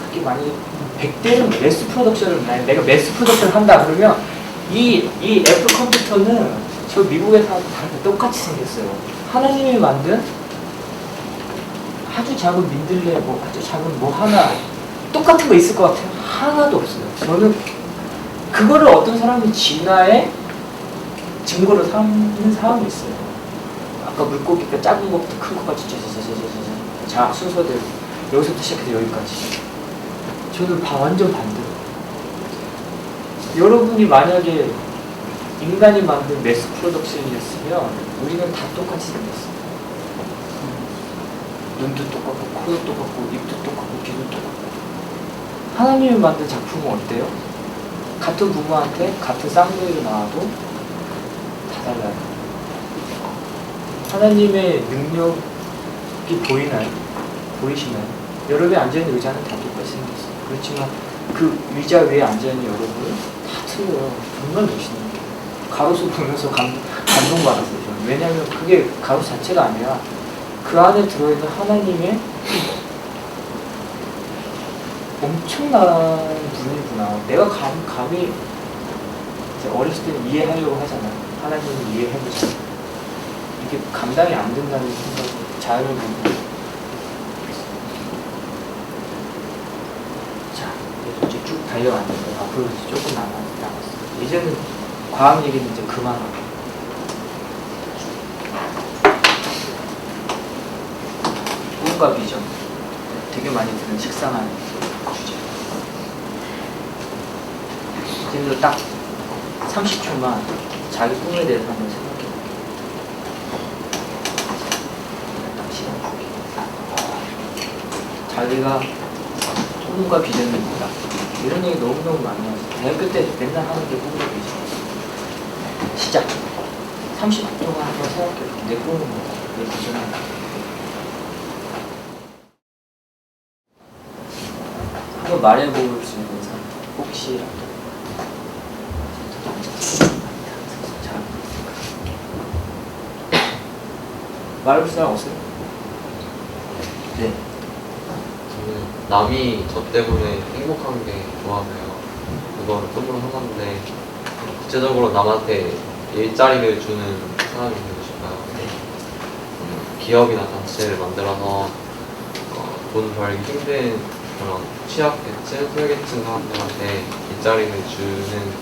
그게 만약에 100대는 매스 프로덕션을 내가 매스 프로덕션을 한다 그러면 이 애플 컴퓨터는 저 미국에서 다 똑같이 생겼어요. 하나님이 만든 아주 작은 민들레 아주 작은 하나 똑같은 거 있을 것 같아요. 하나도 없어요. 저는 그거를 어떤 사람이 진화의 증거로 삼는 사람이 있어요. 아까 물고기가 작은 것부터 큰 것까지 자 순서대로 여기서부터 시작해서 여기까지. 저는 완전 반대로. 여러분이 만약에 인간이 만든 매스 프로덕션이었으면 우리는 다 똑같이 생겼어. 눈도 똑같고, 코도 똑같고, 입도 똑같고, 귀도 똑같고. 하나님이 만든 작품은 어때요? 같은 부모한테 같은 쌍둥이로 나와도 다 달라요. 하나님의 능력이 보이나요? 보이시나요? 여러분이 앉아있는 의자는 다 똑같이 생겼어요. 그렇지만 그 의자 위에 앉아있는 여러분은 다 틀려요. 정말 멋있는 게. 가로수 보면서 감동받았어요. 저는. 왜냐하면 그게 가로수 자체가 아니라 그 안에 들어있는 하나님의 엄청난 분이구나. 내가 감히 이제 어렸을 때는 이해하려고 하잖아요. 하나님을 이해해보자. 이게 감당이 안 된다는 생각을 자연을 보고. 자, 이제 쭉 달려왔는데 앞으로 이제 조금 남았어요. 이제는 과학 얘기는 이제 그만하고. 꿈과 비전. 되게 많이 드는 식상한 주제. 지금도 딱 30초만 자기 꿈에 대해서 한번 생각해 볼게요. 딱 시간 줄게요. 자기가 꿈과 비전이 뭐다. 이런 얘기 너무너무 많이 하죠. 대학교 때 맨날 하는 게 꿈과 비전. 시작. 30분 동안 한번 생각해 볼게요. 내 꿈은 뭐다. 내 비전은 뭐다. 한번 말해볼 수 있는 사람 혹시라도 말해볼 사람 없어요? 네. 저는 남이 저 때문에 행복한 게 좋아서요. 그거를 꿈으로 삼았는데 구체적으로 남한테 일자리를 주는 사람이 되고 싶어요. 기업이나 단체를 만들어서 돈 벌기 힘든 그런 취약계층, 소외계층 사람들한테 일자리를 주는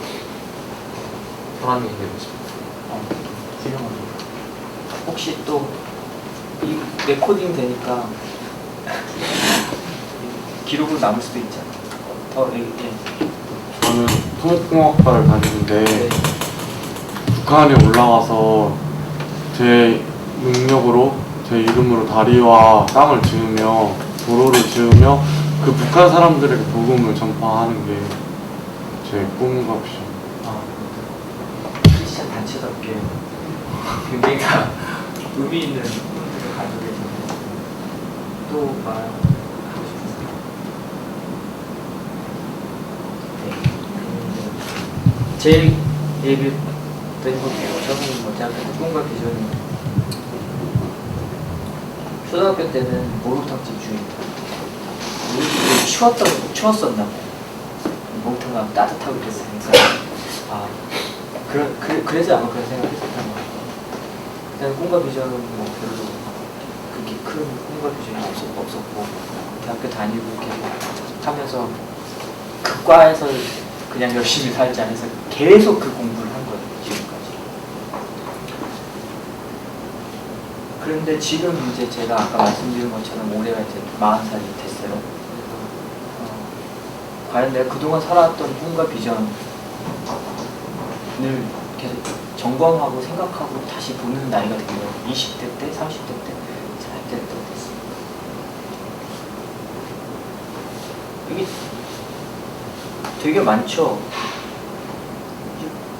사람이 되고 싶어요. 훌륭합니다. 혹시 또 이 레코딩 되니까 기록으로 남을 수도 있잖아. 저는 토목공학과를 다니는데 네. 북한에 올라가서 제 능력으로 제 이름으로 다리와 땅을 지으며 도로를 지으며 그 북한 사람들에게 복음을 전파하는 게 제 꿈과 비전. 크리스찬 단체답게 굉장히 다 의미 있는 꿈들을 가지고 계신데 또 말하고 싶으세요? 네. 제 얘기를 또 해볼게요. 저는 뭐 제가 꿈과 비전이 초등학교 때는 목욕탕집 주인이다. 우리 집이 추웠었나 봐요. 목욕탕 가면 따뜻하고 그랬으니까 그래서 아마 그런 생각을 했었던 것 같아요. 그냥 꿈과 비전은 뭐 별로 그렇게 큰 꿈과 비전이 없었고 대학교 다니고 계속 하면서 그 과에서 그냥 열심히 살지 않아서 계속 그 공부를 한 거예요. 지금까지. 그런데 지금 이제 제가 아까 말씀드린 것처럼 올해가 이제 40살이 됐어요. 그래서 과연 내가 그동안 살아왔던 꿈과 비전을 계속 점검하고 생각하고 다시 보는 나이가 되고요. 20대 때, 30대 때, 40대 때 됐어요. 이게 되게 많죠.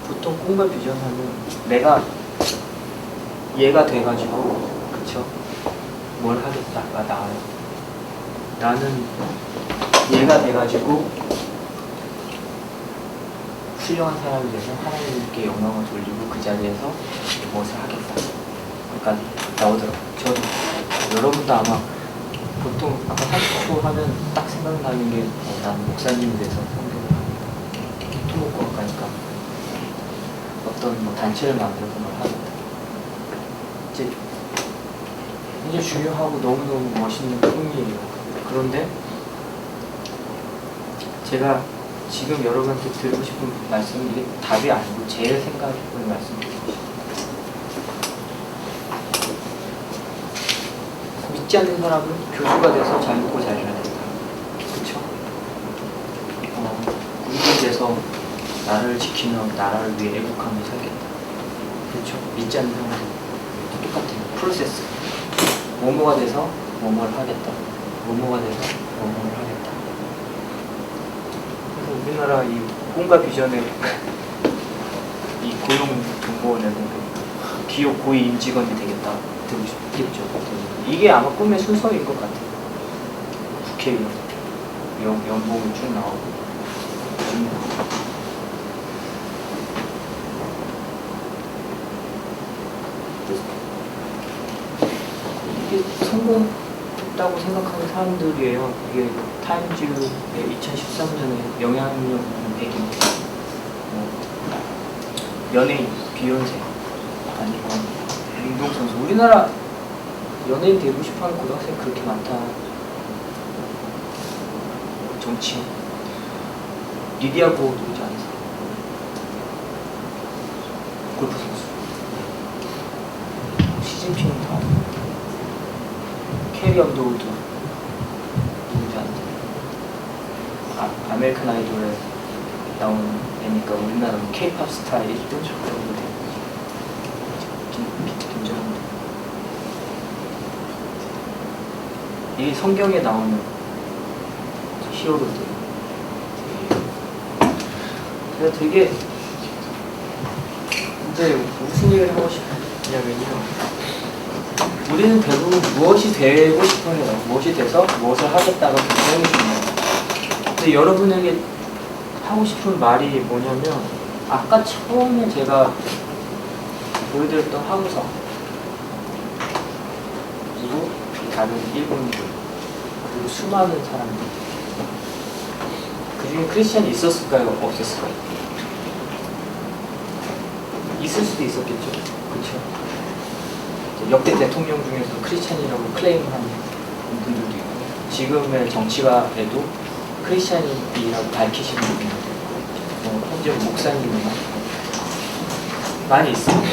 보통 꿈과 비전 하면 내가 얘가 돼가지고 그쵸? 뭘 하겠다가 나와요. 나는 얘가 돼가지고 훌륭한 사람이 돼서 하나님께 영광을 돌리고 그 자리에서 무엇을 하겠다. 그러니까 나오더라고요. 저도 여러분도 아마 보통 아까 30초 하면 딱 생각나는 게 난 목사님이 돼서 성경을 하겠다. 토목과학과니까 어떤 뭐 단체를 만들어서 뭘 하겠다. 이제 중요하고 너무너무 멋있는 꿈이에요. 그런데 제가 지금 여러분한테 드리고 싶은 말씀은 이게 답이 아니고 제 생각을 말씀드리고 싶습니다. 믿지 않는 사람은 교주가 돼서 잘 먹고 잘 살아야 된다. 그렇죠? 군인이 돼서 나라를 지키며 나라를 위해 애국하며 살겠다. 그렇죠? 믿지 않는 사람은 똑같아요. 프로세스. 뭐뭐가 돼서 뭐뭐를 하겠다. 뭐뭐가 돼서 뭐뭐를 하겠다. 그래서 우리나라 이 꿈과 비전의 이 고용정보원에는 기업 고위 임직원이 되겠다. 되고 싶겠죠. 이게 아마 꿈의 순서인 것 같아요. 국회의원 연봉이 쭉 나오고 이게 성공했다고 생각하는 사람들이에요. 이게 타임즈의 2013년에 영향력 백인 연예인, 비욘세 아니면 운동선수. 우리나라 연예인 되고 싶어하는 고등학생 그렇게 많다. 정치인 리디아 고도 있지 않으세요? 골프 선수. 시진핑 다. 캐리 언더우드 누구지 않으세요? 아메리칸 아이돌에 나오는 애니까 우리나라 K-팝 스타 1등 정도 돼요. 김정은. 이게 성경에 나오는 히어로들. 제가 되게 이제 무슨 얘기를 하고 싶냐면요. 우리는 대부분 무엇이 되고 싶어 해요. 무엇이 돼서 무엇을 하겠다가 굉장히 중요해요. 근데 여러분에게 하고 싶은 말이 뭐냐면 아까 처음에 제가 보여드렸던 항서 그리고 다른 일본인들, 그리고 수많은 사람들. 그 중에 크리스찬이 있었을까요? 없었을까요? 있을 수도 있었겠죠. 그렇죠. 역대 대통령 중에서 크리스찬이라고 클레임하는 분들도 있고, 지금의 정치가에도 크리스찬이라고 밝히시는 분들도 있고, 현재 목사님이나 많이 있습니다.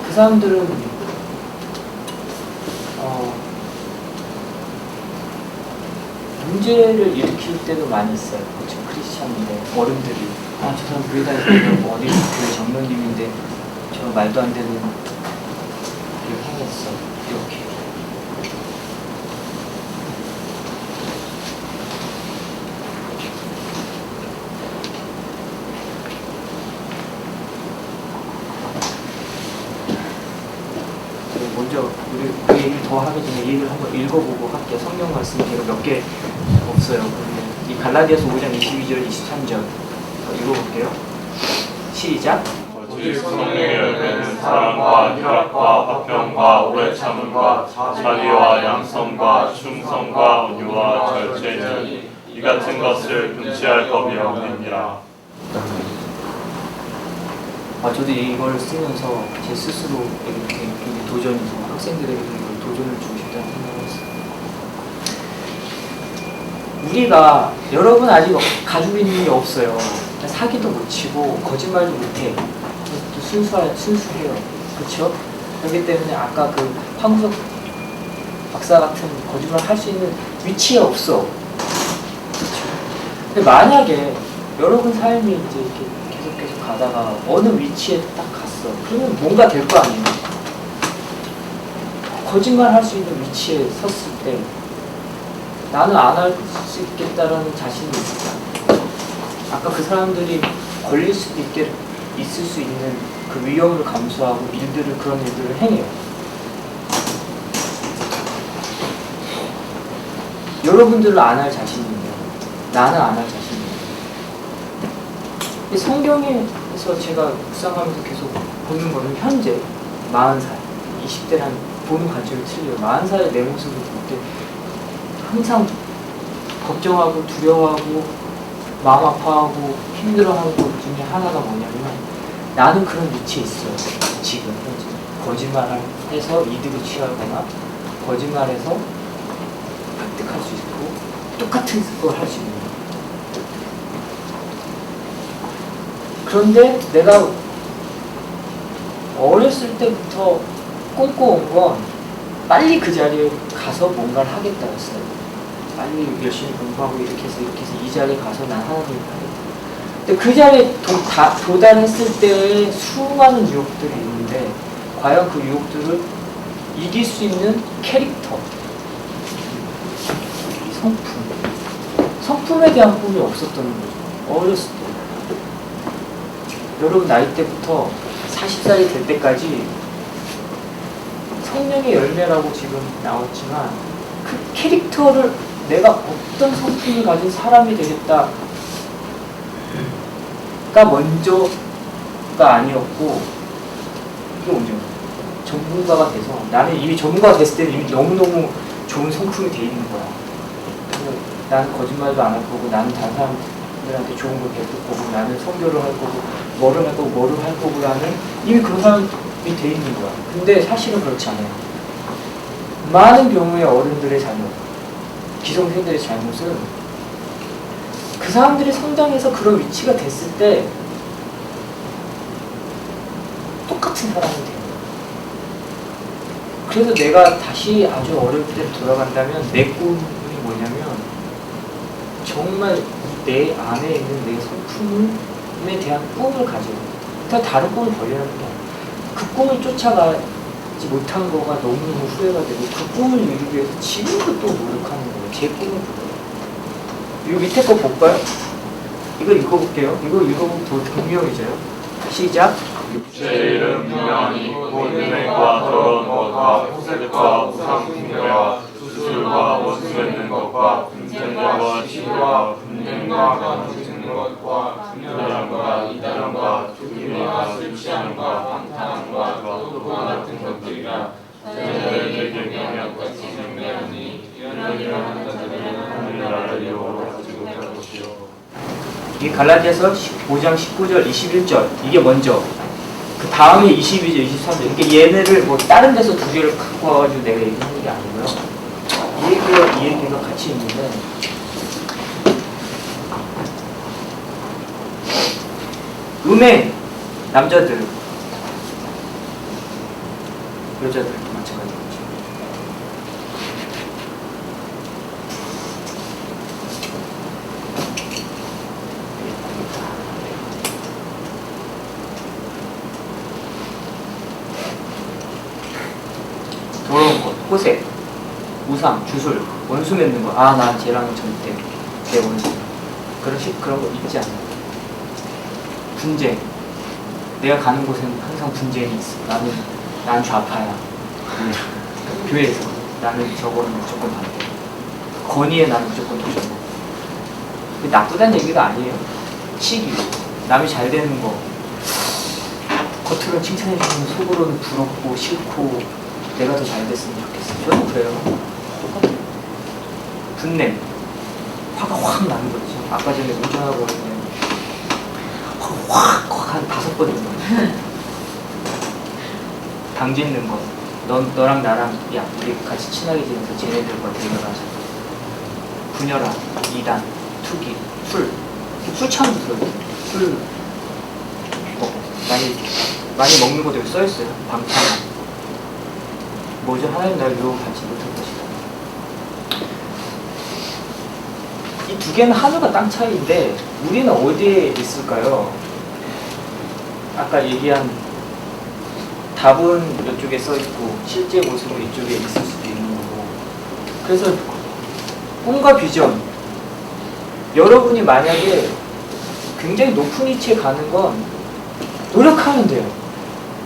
그 사람들은 문제를 일으킬 때도 많이 있어요. 그렇죠. 크리스찬인데 어른들이 저 사람 교회 다니고 어디 교회 장로님인데 저 말도 안 되는 일을 행했어. 이렇게. 먼저 우리 그 얘기를 더 하기 전에 이 얘기를 한번 읽어보고 할게요. 성경 말씀 제가 몇 개 없어요. 이 갈라디아서 5장 22절 23절 읽어볼게요. 시작. 오직 성령의 열매는 사랑과 희락과 화평과 오래 참음과 자비와 양성과 충성과 온유와 절제니 이 같은 것을 금지할 법이 없느니라. 저도 이걸 쓰면서 제 스스로 이렇게 도전이 학생들에게 이걸 도전을 주고 싶다는 생각을 했어요. 우리가 여러분 아직 가지고 있는 게 없어요. 사기도 못 치고 거짓말도 못해. 또 순수해요. 그렇죠? 그렇기 때문에 아까 그 황구석 박사 같은 거짓말 할 수 있는 위치에 없어. 그렇죠? 근데 만약에 여러분 삶이 이제 이렇게 계속 가다가 어느 위치에 딱 갔어. 그러면 뭔가 될 거 아니에요. 거짓말 할 수 있는 위치에 섰을 때 나는 안 할 수 있겠다라는 자신이 있을까? 아까 그 사람들이 걸릴 수도 있을 수 있는 그 위험을 감수하고 그런 일들을 행해요. 여러분들은 안 할 자신이에요. 나는 안 할 자신이에요. 성경에서 제가 묵상하면서 계속 보는 거는 현재 40살, 20대란 보는 관점이 틀려요. 40살의 내 모습을 볼 때 항상 걱정하고 두려워하고 마음 아파하고 힘들어하는 것 중에 하나가 뭐냐면 나는 그런 위치에 있어요. 지금 현재 거짓말해서 이득을 취하거나 거짓말해서 획득할 수 있고 똑같은 걸 할 수 있는 거예요. 그런데 내가 어렸을 때부터 꿈꿔온 건 빨리 그 자리에 가서 뭔가를 하겠다였어요. 빨리 열심히 공부하고 이렇게 해서 이 자리에 가서 난 하나님을 하겠다. 근데 그 자리에 도달했을 때의 수많은 유혹들이 있는데 과연 그 유혹들을 이길 수 있는 캐릭터, 성품에 대한 꿈이 없었던 거죠. 어렸을 때. 여러분 나이 때부터 40살이 될 때까지 성령의 열매라고 지금 나왔지만 그 캐릭터를 내가 어떤 성품을 가진 사람이 되겠다가 먼저가 아니었고 이게 먼저 전문가가 돼서 나는 이미 전문가가 됐을 때는 이미 너무너무 좋은 성품이 돼 있는 거야. 나는 거짓말도 안 할 거고 나는 다른 사람들한테 좋은 걸 베풀 거고 나는 선교를 할 거고 뭐를 할 거고 나는 이미 그런 사람이 돼 있는 거야. 근데 사실은 그렇지 않아요. 많은 경우에 어른들의 잘못, 기성세대의 잘못은 그 사람들이 성장해서 그런 위치가 됐을 때 똑같은 사람이 돼요. 그래서 내가 다시 아주 어릴 때 돌아간다면 내 꿈이 뭐냐면 정말 내 안에 있는 내 성품에 대한 꿈을 가지고 그러니까 다른 꿈을 벌려는 게 아니야. 그 꿈을 쫓아가지 못한 거가 너무너무 후회가 되고 그 꿈을 이루기 위해서 지금도 또 노력하는 거예요. 제 꿈을 보고요. 이 밑에 거 볼까요? 이거 읽어볼게요. 이거 읽어보면 더 분명해져요. 시작. 육체의 일은 분명히 곧 은행과 더러운 것과 호색과 우상 숭배와 수술과 원수 맺는 것과 분쟁과 시기와 분쟁과 가증는 것과 분열함과 이단함과 투기와 술 취함과 방탕함과 또 같은 것들이라 자녀들에게 경계하며 이게 갈라디아서 5장 19절, 21절 이게 먼저. 그 다음에 22절, 23절. 그러니까 얘네를 뭐 다른 데서 두 개를 갖고 와가지고 내가 얘기하는 게 아니고요. 이 얘기가 같이 있는데 음행 남자들, 여자들 마찬가지겠죠. 더러운 것, 호색, 우상, 주술, 원수 맺는 거. 아, 난 쟤랑 절대 내 원수. 그런 거 있지 않아요. 분쟁. 내가 가는 곳에는 항상 분쟁이 있어. 난 좌파야. 교회에서 나는 저거는 무조건 반대. 건의에 나는 무조건 도전. 나쁘다는 얘기가 아니에요. 시기. 남이 잘 되는 거. 겉으로는 칭찬해주면 속으로는 부럽고 싫고 내가 더 잘 됐으면 좋겠어. 저도 그래요. 똑같아요. 분냄. 화가 확 나는 거죠. 아까 전에 운전하고 있는데 확 한 5번 있는 거예요. 당짓는 거. 너랑 나랑 야 우리 같이 친하게 지내서 쟤네들과 대결하자. 분열아, 이단, 투기, 술 취하면 들어요. 술 많이 먹는 것도 여기 써있어요. 방탕. 뭐죠? 하나님 나를 유혹하지 못할 것이다. 이 두 개는 하늘과 땅 차이인데 우리는 어디에 있을까요? 아까 얘기한 답은 이쪽에 써있고 실제 모습은 이쪽에 있을 수도 있는 거고. 그래서 꿈과 비전, 여러분이 만약에 굉장히 높은 위치에 가는 건 노력하면 돼요.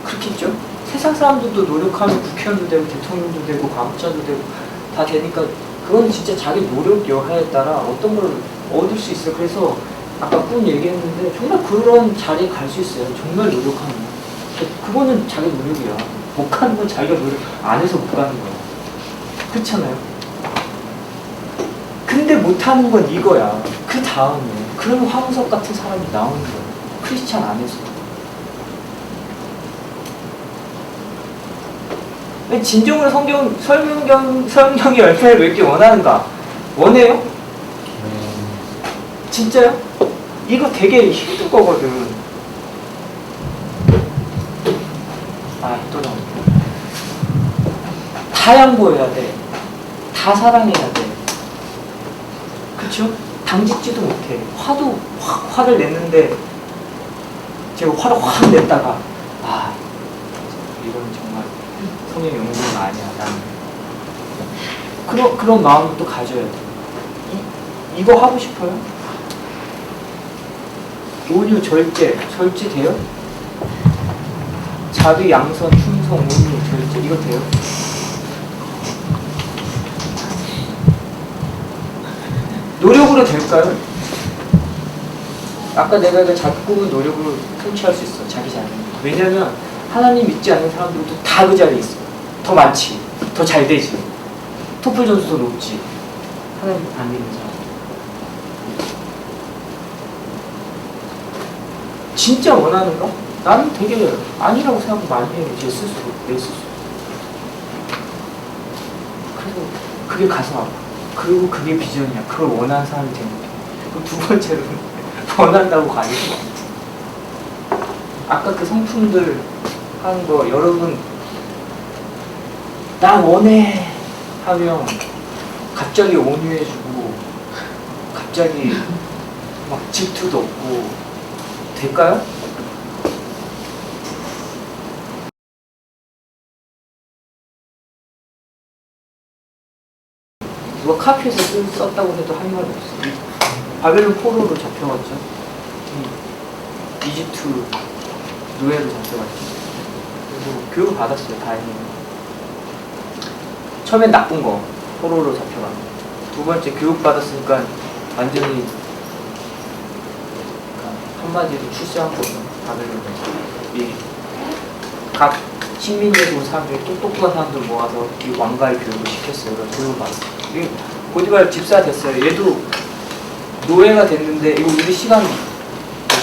그렇겠죠? 세상 사람들도 노력하면 국회의원도 되고 대통령도 되고 과학자도 되고 다 되니까 그건 진짜 자기 노력 여하에 따라 어떤 걸 얻을 수 있어요. 그래서 아까 꿈 얘기했는데 정말 그런 자리에 갈 수 있어요. 정말 노력하면. 그거는 자기 노력이야. 못 가는 건 자기가 노력 안 해서 못 가는 거야. 그렇잖아요. 근데 못하는 건 이거야. 그 다음에 그런 황우석 같은 사람이 나오는 거야. 크리스찬 안에서. 왜 진정으로 성경의 열매를 맺기 원하는가? 원해요? 진짜요? 이거 되게 힘든 거거든. 또 나온다. 다 양보해야 돼. 다 사랑해야 돼. 그쵸? 당짓지도 못해. 화를 냈는데 제가 화를 확 냈다가 이건 정말 성령 용기가 아니야. 나는 그런 마음을 또 가져야 돼. 이거 하고 싶어요? 온유, 절제 돼요? 자비, 양선, 충성, 온유, 절제 이거 돼요? 노력으로 될까요? 아까 내가 그 작곡은 노력으로 성취할 수 있어. 자기 자신. 왜냐면 하나님 믿지 않는 사람들도 다 그 자리에 있어. 더 많지. 더 잘 되지. 토플 점수 더 높지. 하나님 안 믿는 사람. 진짜 원하는가? 나는 되게 아니라고 생각 많이 해요. 제 스스로, 내 스스로. 그래서 그게 가슴 아파. 그리고 그게 비전이야. 그걸 원하는 사람이 되는 거야. 그리고 두 번째로는 원한다고 가는 거. 아까 그 성품들 하는 거 여러분 나 원해 하면 갑자기 온유해주고 갑자기 막 질투도 없고 될까요? 누가 카피해서 썼다고 해도 할 말이 없어. 바벨론 포로로 잡혀갔죠. 이집트 노예로 잡혀갔죠. 그래서 교육을 받았어요. 다행히. 처음엔 나쁜 거 포로로 잡혀간 거. 두 번째 교육 받았으니까 완전히 한마디로 출세한 거죠. 바벨론에서. 각 식민지에서 온 사람들이 똑똑한 사람들 모아서 이 왕가의 교육을 시켰어요. 그래서 교육을 받았어요. 보디발 집사 됐어요. 얘도 노예가 됐는데 이거 우리 시간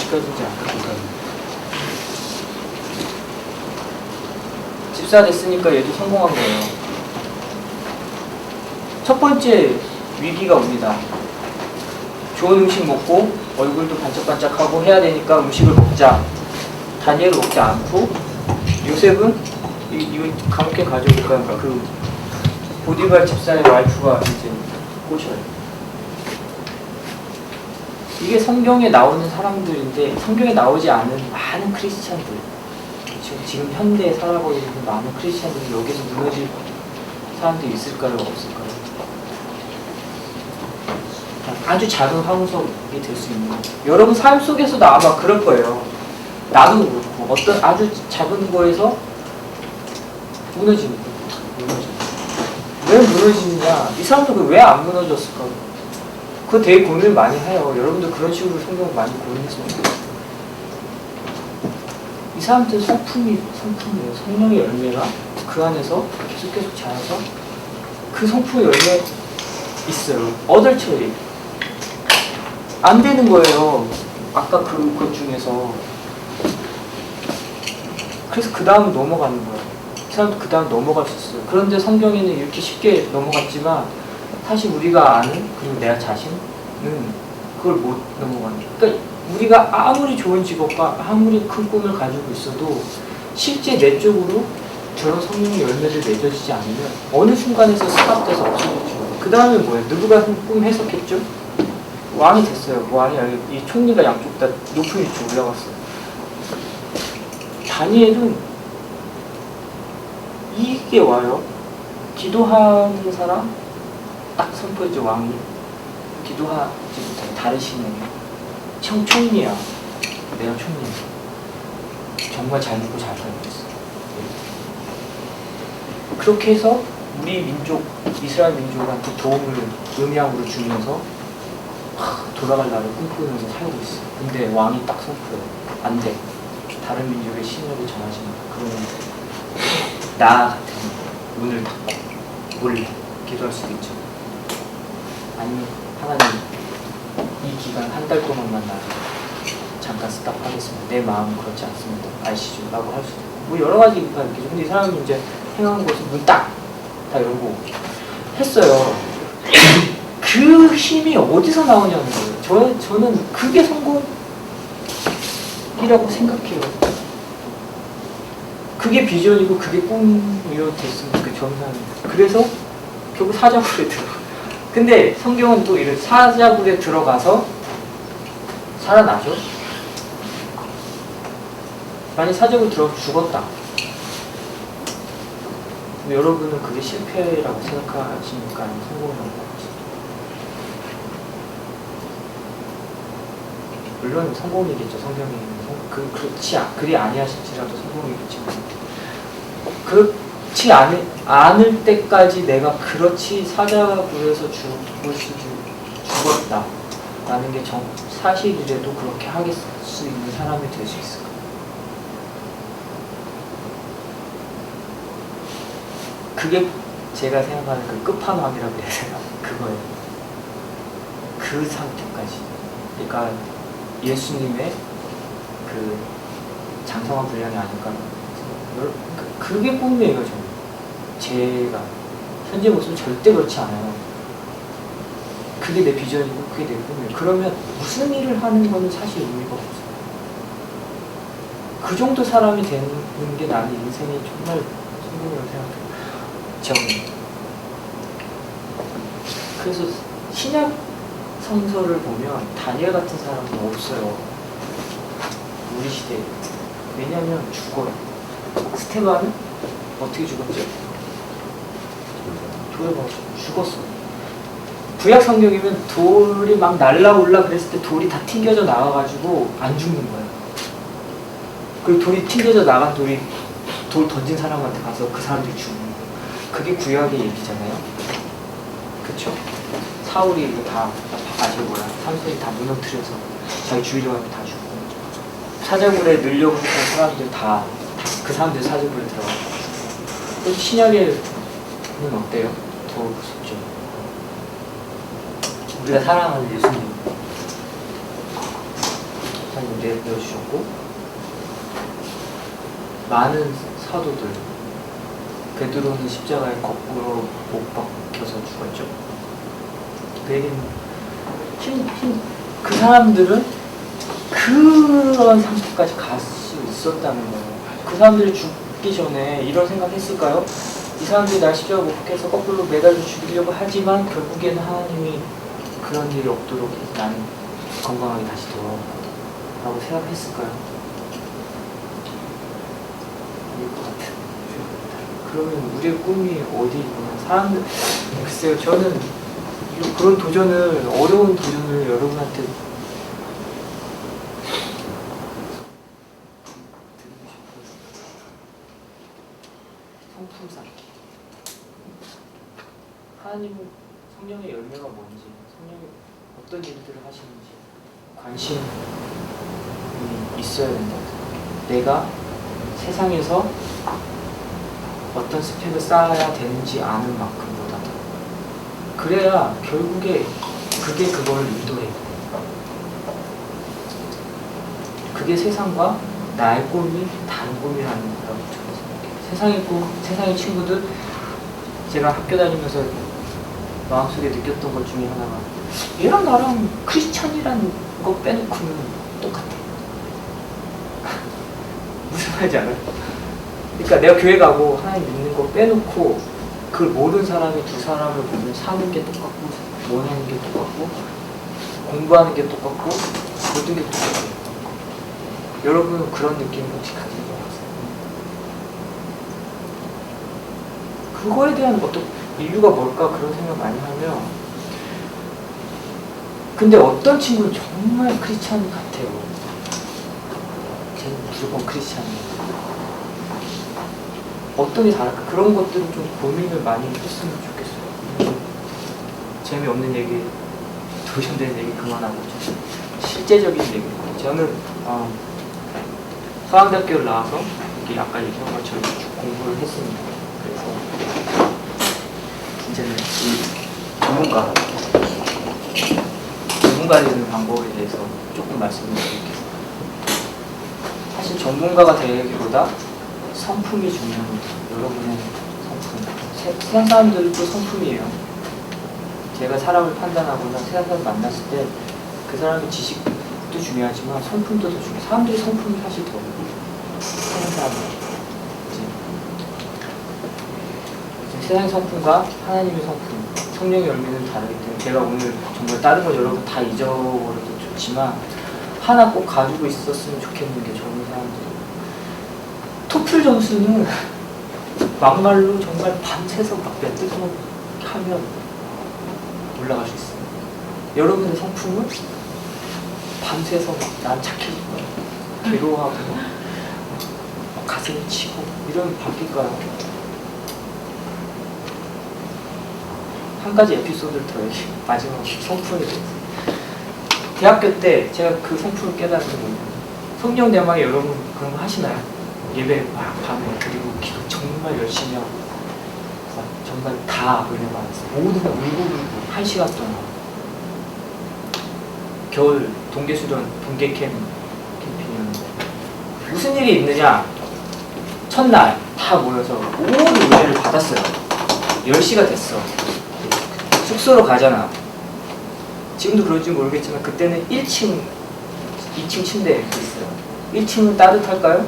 시켜주지 않고 집사 됐으니까 얘도 성공한 거예요. 첫 번째 위기가 옵니다. 좋은 음식 먹고 얼굴도 반짝반짝하고 해야 되니까 음식을 먹자. 다니엘을 먹지 않고 요셉은 이거 감옥에 가져올까 그 보디발 집사의 와이프가 이제 꼬셔요. 이게 성경에 나오는 사람들인데 성경에 나오지 않은 많은 크리스찬들, 지금 현대에 살아가고 있는 많은 크리스찬들이 여기서 무너질 사람들이 있을까요? 없을까요? 아주 작은 황석이 될 수 있는 거예요. 여러분 삶 속에서도 아마 그럴 거예요. 나도 그렇고 어떤 아주 작은 거에서 무너지는 거예요. 왜 무너지느냐? 이 사람들 왜 안 무너졌을까? 그거 되게 고민을 많이 해요. 여러분들 그런 식으로 성경을 많이 고민했으면 좋겠어요. 이 사람들 성품이에요. 성령의 열매가 그 안에서 계속 자라서 그 성품의 열매 있어요. 어덜처리 안 되는 거예요. 아까 그것 중에서. 그래서 그 다음 넘어가는 거예요. 그 사람도 그 다음 넘어갈 수 있어요. 그런데 성경에는 이렇게 쉽게 넘어갔지만 사실 우리가 아는 그리고 내가 자신은 그걸 못 넘어가는 거예요. 그러니까 우리가 아무리 좋은 직업과 아무리 큰 꿈을 가지고 있어도 실제 내 쪽으로 저런 성령의 열매를 맺어지지 않으면 어느 순간에서 스탑돼서 없어졌죠. 그 다음에 뭐예요? 누구가 꿈 해석했죠? 왕이 됐어요. 왕이 이 총리가 양쪽 다 높은 위치에 올라갔어요. 다니엘은 이게 와요. 기도하는 사람 딱 선포했죠. 왕이 기도하지 못해 다르시네. 총리야. 내가 총리야. 정말 잘 믿고 잘 살고 있어. 그렇게 해서 우리 민족, 이스라엘 민족한테 도움을 음향으로 주면서 돌아갈 날을 꿈꾸면서 살고 있어. 근데 왕이 딱 선포해요. 안 돼. 다른 민족의 신념을 전하지 마. 그러면 나 같은 문을 닫고 몰래 기도할 수도 있죠. 아니면 하나님 이 기간 한 달 동안만 나를 잠깐 스탑하겠습니다. 내 마음은 그렇지 않습니다. 아시죠? 라고 할 수도 있고 뭐 여러 가지 이유가 있겠죠. 근데 이 사람이 이제 행한 것은 문 딱! 다 열고 했어요. 그 힘이 어디서 나오냐는 거예요. 저는 그게 성공이라고 생각해요. 그게 비전이고 그게 꿈이어 됐으면 좋겠어요. 그래서 결국 사자굴에 들어. 근데 성경은 또 이런 사자굴에 들어가서 살아나죠. 만약 사자굴에 들어가서 죽었다. 여러분은 그게 실패라고 생각하십니까? 아니면 성공이라고 생각하십니까? 물론 성공이겠죠. 성경에 그리 아니하실지라도 성공이겠지만 그렇지 않을 때까지 내가 그렇지 사자굴에서 죽었다 라는 게 사실이라도 그렇게 할 수 있는 사람이 될 수 있을까? 그게 제가 생각하는 그 끝판왕이라고 해야 되나? 그거예요. 그 상태까지. 그러니까 예수님의 그 장성한 분량이 아닐까. 그게 꿈이에요, 저는. 제가. 현재 모습은 절대 그렇지 않아요. 그게 내 비전이고, 그게 내 꿈이에요. 그러면 무슨 일을 하는 거는 사실 의미가 없어요. 그 정도 사람이 되는 게 나는 인생이 정말 성공이라고 생각해요. 그래서 신약 성서를 보면 다니엘 같은 사람은 없어요. 우리 시대에. 왜냐면 죽어요. 스테반은 어떻게 죽었죠? 돌에 맞아 죽었어. 구약 성경이면 돌이 막 날라올라 그랬을 때 돌이 다 튕겨져 나와가지고 안 죽는 거예요. 그리고 돌이 튕겨져 나간 돌 던진 사람한테 가서 그 사람들이 죽는 거예요. 그게 구약의 얘기잖아요. 그쵸? 사울이 이거 다, 삼손이 다 무너뜨려서 자기 주의력한테 다 죽고 사자굴에 넣으려고 했던 사람들 그 사람들 사자굴에 들어가고 그래서 신약에는 어때요? 더 무섭죠. 우리가 사랑하는 예수님 하나님 내어주셨고 많은 사도들 베드로는 십자가에 거꾸로 못 박혀서 죽었죠. 그 얘기는 그 사람들은 그런 상태까지 갈 수 있었다는 거예요. 그 사람들이 죽기 전에 이런 생각했을까요? 이 사람들이 날 십자가 못 박혀서 거꾸로 매달려 죽이려고 하지만 결국에는 하나님이 그런 일이 없도록 해서 나는 건강하게 다시 돌아오고 생각했을까요? 아닐 것 같아요. 그러면 우리의 꿈이 어디 있구나. 사람들, 글쎄요, 저는 그런 도전을, 어려운 도전을 여러분한테 드리고 싶어요. 성품 쌓기. 하나님은 성령의 열매가 뭔지, 성령이 어떤 일들을 하시는지 관심이 있어야 된다고 생각해요. 내가 세상에서 어떤 스펙을 쌓아야 되는지 아는 만큼보다도 그래야 결국에 그게 그걸 인도해. 그게 세상과 나의 꿈이 다른 꿈이라는 거라고 저는 생각해요. 세상의 꿈, 세상의 친구들 제가 학교 다니면서 마음속에 느꼈던 것 중에 하나가 얘랑 나랑 크리스찬이라는 거 빼놓고는 똑같아. 무슨 말인지 알아요? 그러니까 내가 교회 가고 하나님 믿는 거 빼놓고 그걸 모르는 사람이 두 사람을 보면 사는 게 똑같고 원하는 게 똑같고 공부하는 게 똑같고 모든 게 똑같아요. 여러분은 그런 느낌 혹시 가진 거 같아요? 그거에 대한 어떤 이유가 뭘까 그런 생각 많이 하면 근데 어떤 친구는 정말 크리스찬 같아요. 쟤는 무조건 크리스찬이에요. 어떤 게 다를까? 그런 것들을 좀 고민을 많이 했으면 좋겠어요. 재미없는 얘기, 도전되는 얘기 그만하고 좀 실제적인 얘기. 저는 서강대학교를 나와서 여기 아까 얘기한 것처럼 쭉 공부를 했습니다. 그래서 이제는 이 전문가 되는 방법에 대해서 조금 말씀을 드리겠습니다. 사실 전문가가 되기보다 성품이 중요합니다. 여러분의 성품. 세상 사람들도 성품이에요. 제가 사람을 판단하거나 세상 사람 만났을 때 그 사람의 지식도 중요하지만 성품도 더 중요해요. 사람들이 성품이 사실 더 세상 사람들. 세상의 성품과 하나님의 성품, 성령의 열매는 다르기 때문에 제가 오늘 정말 다른 건 여러분 다 잊어버려도 좋지만 하나 꼭 가지고 있었으면 좋겠는 게 젊은 사람들이 토플 점수는 막말로 정말 밤새서 막 몇 등만 하면 올라갈 수 있어요. 여러분의 성품은 밤새서 막 난 착해지고 괴로워하고 막 가슴이 치고 이러면 바뀔까요? 한 가지 에피소드를 더 얘기, 마지막 성품에 대해서. 대학교 때 제가 그 성품을 깨달은 게 뭐냐면 성령 대망에 여러분 그런 거 하시나요? 예배 막 밤에 그리고 기도 정말 열심히 하고 정말 다 은혜 받았어요. 모든 거 울고 1시간 동안 겨울 동계수련 동계 캠핑이었는데 무슨 일이 있느냐 첫날 다 모여서 모든 은혜를 받았어요. 10시가 됐어. 숙소로 가잖아. 지금도 그럴지 모르겠지만 그때는 1층, 2층 침대 이렇게 있어요. 1층은 따뜻할까요?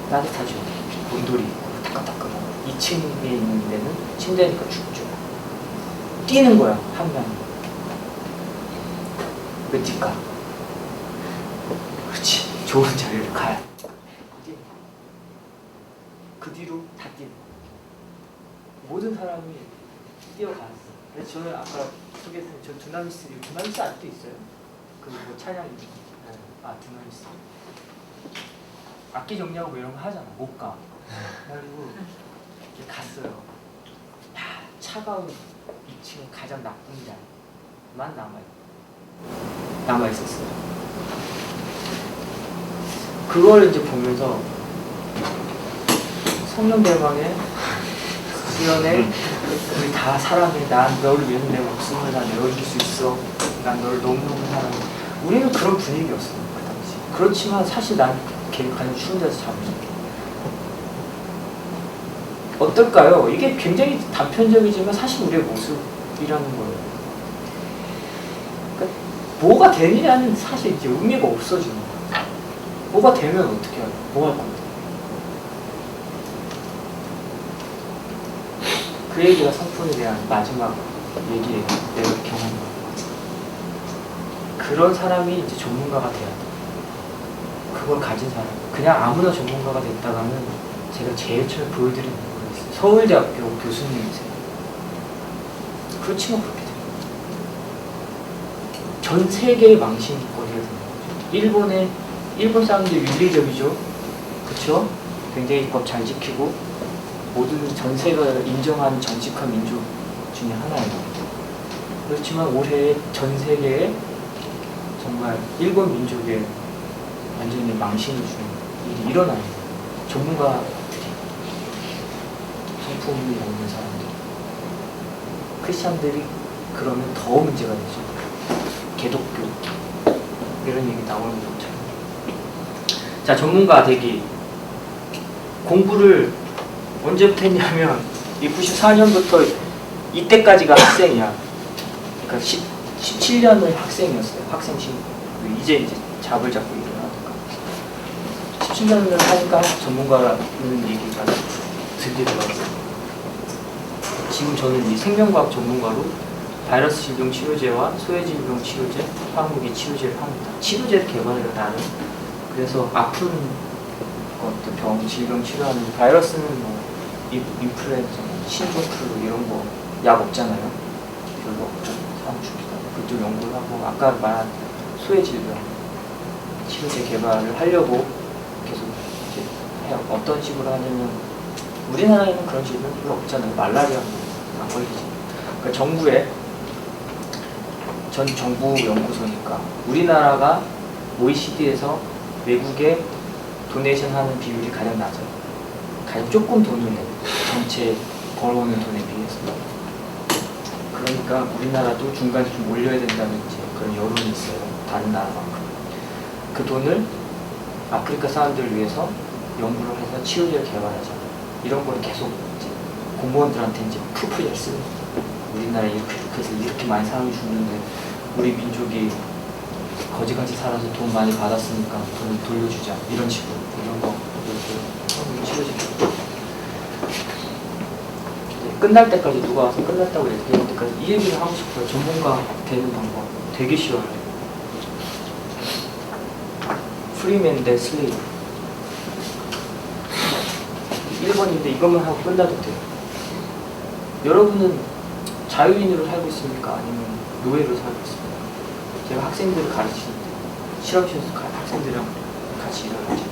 따뜻하죠. 온돌이 있고 따끈따끈하고 2층에 있는 데는 침대니까 춥죠. 뛰는 거야 한 명. 몇 집 가? 그렇지. 좋은 자리를 가야. 그 뒤로 다 뛰는 거야. 모든 사람이 뛰어갔어. 그래서 저는 아까 소개했던 저 두나미스 아직도 있어요? 그 뭐 찬양이 두나미스 악기 정리하고 뭐 이런 거 하잖아. 못 가. 그래가지고 이렇게 갔어요. 야, 차가운 2층 가장 나쁜 자만 남아있었어요. 그걸 이제 보면서 성령 대망의 수련회 우리 다 사랑해. 난 너를 위해서 내 목숨을 다 내어줄 수 있어. 난 너를 너무너무 사랑해. 우리는 그런 분위기였어요. 그 당시. 그렇지만 사실 난 걔를 가장 추운 데서 자고 싶어. 어떨까요? 이게 굉장히 단편적이지만 사실 우리의 모습이라는 거예요. 그러니까 뭐가 되느냐는 사실 이제 의미가 없어지는 거예요. 뭐가 되면 어떻게 할까? 뭐 할 건데? 그 얘기가 성품에 대한 마지막 얘기예요. 내가 경험한 거. 그런 사람이 이제 전문가가 돼야 돼. 그걸 가진 사람. 그냥 아무나 전문가가 됐다가는 제가 제일 처음에 보여드리는 거가 있어요. 서울대학교 교수님이세요. 그렇지만 그렇게 돼요. 전 세계의 망신거리가 되는 거죠. 일본 사람들이 윤리적이죠. 그렇죠? 굉장히 법 잘 지키고 모든 전 세계가 인정한 정직한 민족 중에 하나예요. 그렇지만 올해 전 세계에 정말 일본 민족의 완전히 망신을 주는 일이 일어나요. 전문가들이, 성품이 없는 사람들, 크리스찬들이 그러면 더 문제가 되죠. 개독교 이런 얘기 나오는 것처럼. 자, 전문가 되기. 공부를 언제부터 했냐면 이 94년부터 이때까지가 학생이야. 그러니까 17년을 학생이었어요. 학생신. 이제 잡을 잡고 일어나니까 17년을 하니까 전문가라는 얘기가 들리더라고요. 지금 저는 이 생명과학 전문가로 바이러스 질병 치료제와 소외 질병 치료제, 화학무기 치료제를 합니다. 치료제를 개발해요, 나는. 그래서 아픈 것들, 병, 질병 치료하는 바이러스는 뭐 인플루엔자, 신종플루 이런 거 약 없잖아요. 별로 없죠. 사람 죽기가. 그쪽 연구를 하고 아까 말한 소외 질병 치료제 개발을 하려고 계속 이제 해요. 어떤 식으로 하냐면 우리나라에는 그런 질병 별로 없잖아요. 말라리아 안 걸리지. 그러니까 정부에 전 정부 연구소니까 우리나라가 OECD에서 외국에 도네이션 하는 비율이 가장 낮아요. 가장 조금 돈을 내요. 전체 벌어오는 돈에 비해서. 그러니까 우리나라도 중간에 좀 올려야 된다는 이제 그런 여론이 있어요. 다른 나라만큼. 그 돈을 아프리카 사람들을 위해서 연구를 해서 치료제를 개발하자. 이런 걸 계속 이제 공무원들한테 이제 푸푸잘 쓰는 우리나라에 이렇게 해서 이렇게 많이 사람이 죽는데 우리 민족이 거지같이 살아서 돈 많이 받았으니까 돈을 돌려주자. 이런 식으로 이런 거 이렇게 치료제 끝날 때까지 누가 와서 끝났다고 얘기할 때까지 이 얘기를 하고 싶어요. 전문가 되는 방법 되게 쉬워요. 프리맨 대 슬레이브. 1번인데 이것만 하고 끝나도 돼요. 여러분은 자유인으로 살고 있습니까? 아니면 노예로 살고 있습니까? 제가 학생들을 가르치는데 실험실에서 학생들이랑 같이 일을 하죠.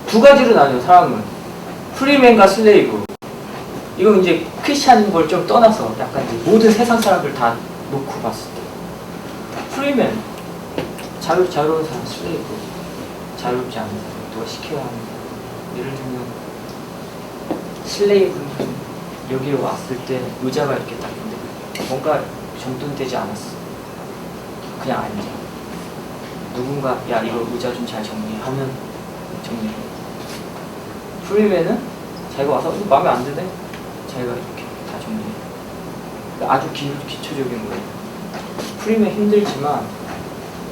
두 가지로 나뉘어요. 사람은 프리맨과 슬레이브. 이건 이제 크리스찬인 걸 좀 떠나서 약간 이제 모든 세상 사람들 다 놓고 봤을 때 프리맨 자유로운 사람, 슬레이브 자유롭지 않은 사람, 누가 시켜야 하는 사람. 예를 들면 슬레이브는 여기에 왔을 때 의자가 이렇게 딱 있는데 뭔가 정돈되지 않았어. 그냥 앉아. 누군가 야 이거 의자 좀 잘 정리하면 정리해. 프리맨은 자기가 와서 이거 마음에 안 드네? 자기가 이렇게 다 정리해. 아주 기초적인 거예요. 프리맨 힘들지만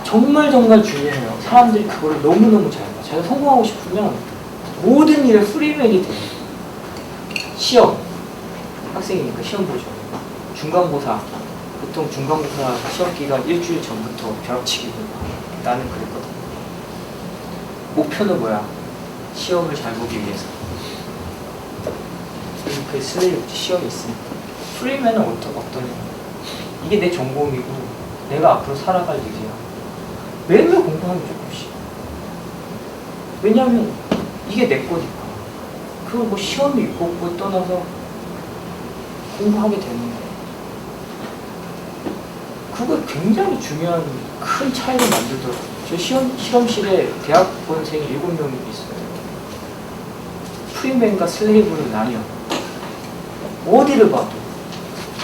정말 중요해요. 사람들이 그거를 너무너무 잘 봐. 자기가 성공하고 싶으면 모든 일에 프리맨이 돼요. 시험. 학생이니까 시험 보죠. 중간고사. 보통 중간고사 시험 기간 일주일 전부터 벼락치기고 나는 그랬거든. 목표는 뭐야? 시험을 잘 보기 위해서. 그 슬레이브 시험이 있으니까. 프리맨은 어떠냐? 이게 내 전공이고 내가 앞으로 살아갈 일이야. 매일매일 공부하면 조금씩. 왜냐하면 이게 내 거니까. 그거 뭐 시험이 있고 뭐 떠나서 공부하게 되는데 그거 굉장히 중요한 큰 차이를 만들더라고요. 저 실험실에 대학원생이 7명이 있어요. 프리맨과 슬레이브를 나뉘어. 어디를 봐도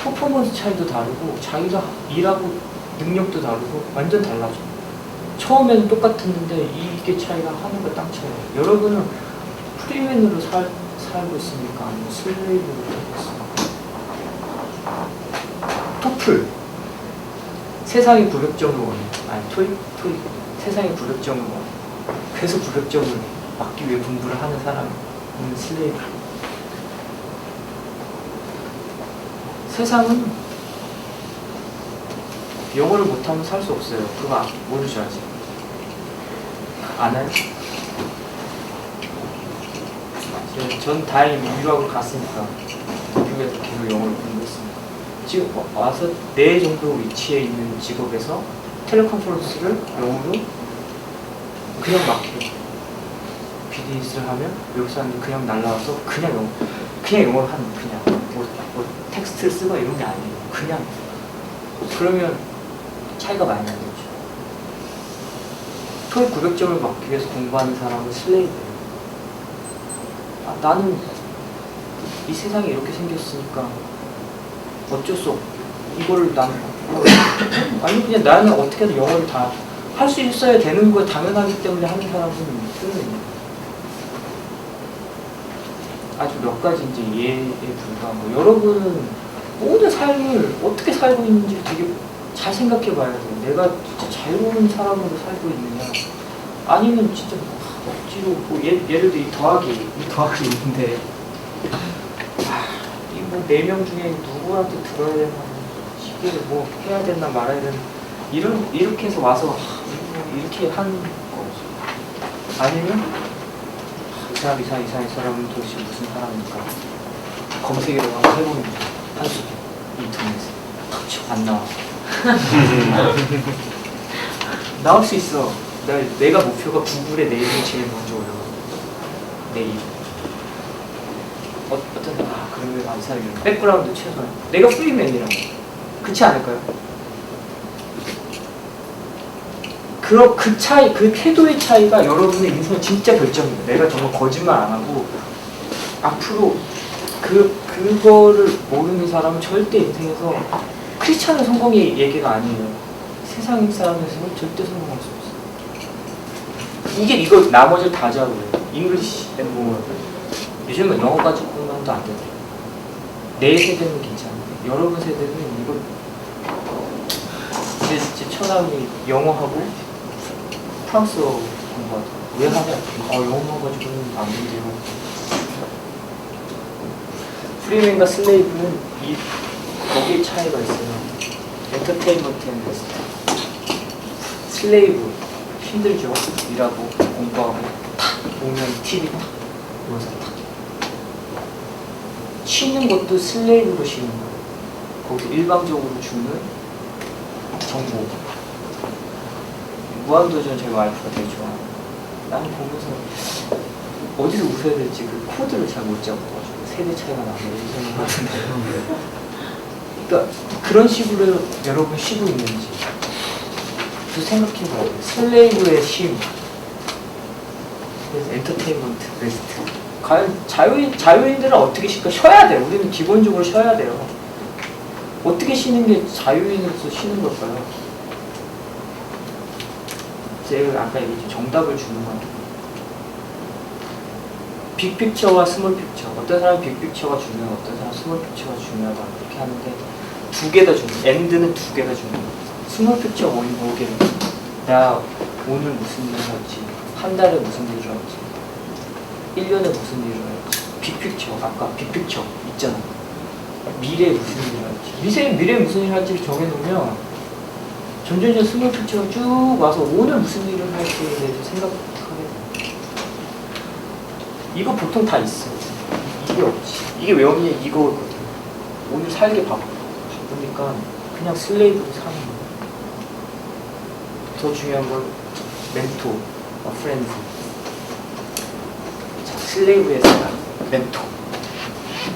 퍼포먼스 차이도 다르고 자기가 일하고 능력도 다르고 완전 달라져. 처음에는 똑같았는데 이게 차이가 하늘과 땅 차이예요. 여러분은 프리맨으로 살고 있습니까? 아니면 슬레이브로 살고 있습니까? 토플 세상의 900점을 원해. 아니 토익 세상의 900점을 원해. 그래서 900점을 막기 위해 공부를 하는 사람은 슬레이브. 세상은 영어를 못하면 살 수 없어요. 그거 모르죠 아직? 아나요? 전 다행히 유학을 갔으니까 미국에서 계속 영어를 공부했습니다. 지금 와서 4 정도 위치에 있는 직업에서 텔레컨퍼런스를 영어로 그냥 맡기고 비즈니스를 하면 외국 사람들이 그냥 날라와서 그냥 영어를 하는 그냥 뭐 텍스트를 쓰고 이런 게 아니에요. 그냥 그러면 차이가 많이 나죠. 토익 900점을 받기 위해서 공부하는 사람은 슬레이브예요. 나는 이 세상이 이렇게 생겼으니까 어쩔 수 없고 이거를 나는 아니 그냥 나는 어떻게든 영어를 다 할 수 있어야 되는 거 당연하기 때문에 하는 사람은 쓰는 아주 몇 가지 이제 예에 불과하고 여러분은 모든 삶을 어떻게 살고 있는지 되게 잘 생각해 봐야 돼요. 내가 진짜 자유로운 사람으로 살고 있느냐 아니면 진짜 억지로 뭐 예를 들어 이 더하기 있는데 이 뭐 4명 중에 누구한테 들어야 되나 이게 뭐 해야 되나 말아야 되나 이렇게 해서 와서 이렇게 한 거죠. 아니면 이 사람은 도대체 무슨 사람입니까? 검색으로 한번 해봅니다. 한수 인터넷에 안 나와. 나올 수 있어. 내가 목표가 구글에 내 이름이 제일 먼저 올라가. 내 이름. 그러면 이 사람이 백그라운드 최소한. 내가 프리맨이라고. 그렇지 않을까요? 그 차이, 그 태도의 차이가 여러분의 인생을 진짜 결정해요. 내가 정말 거짓말 안 하고 앞으로 그거를 모르는 사람은 절대 인생에서 크리스찬의 성공의 얘기가 아니에요. 세상 사람에서는 절대 성공할 수 없어요. 이거 나머지를 다 잡아요. 잉글리시 뭐 요즘은 영어까지뿐만도 안 돼요. 내 세대는 괜찮은데 여러분 세대는 이거 제 처남이 영어하고 프랑스어 공부하더라고요. 왜 하냐? 영어 가지고는 안 된대요. 프리맨과 슬레이브는 거기에 차이가 있어요. 엔터테인먼트 앤 레스트. 슬레이브 힘들죠. 일하고 공부하고 탁 오면 TV 탁 누워서 탁 쉬는 것도 슬레이브로 쉬는 거예요. 거기서 일방적으로 주는 정보. 무한도전 제 와이프가 되게 좋아해요. 나는 보면서 어디서 웃어야 될지 그 코드를 잘 못 잡아가지고 세대 차이가 나네 이런 생각하는데 그러니까 그런 식으로 여러분 쉬고 있는지 또 생각해봐야 돼요. 슬레이브의 쉼 그래서 엔터테인먼트, 레스트 과연 자유인들은 어떻게 쉴까? 쉬어야 돼요. 우리는 기본적으로 쉬어야 돼요. 어떻게 쉬는 게 자유인으로서 쉬는 걸까요? 제가 아까 얘기했죠. 정답을 주는 건 빅픽처와 스몰픽처. 어떤 사람은 빅픽처가 중요하고 어떤 사람은 스몰픽처가 중요하다 그렇게 하는데 두 개 다 중요해요. 엔드는 두 개 다 중요해요. 스몰픽처 뭐게 나 오늘 무슨 일을 할지 한 달에 무슨 일을 할지 1년에 무슨 일을 할지 빅픽처 아까 빅픽처 있잖아. 미래에 무슨 일을 할지 미래에 무슨 일을 할지를 정해놓으면 점점 스몰픽처가 쭉 와서 오늘 무슨 일을 할지에 대해서 생각하게 돼요. 이거 보통 다 있어. 이게 없지. 이게 왜 없냐 이거거든. 오늘 살기 바쁘니까 그냥 슬레이브로 사는 거야. 더 중요한 건 멘토, 프렌드. 자, 슬레이브의 생각, 멘토.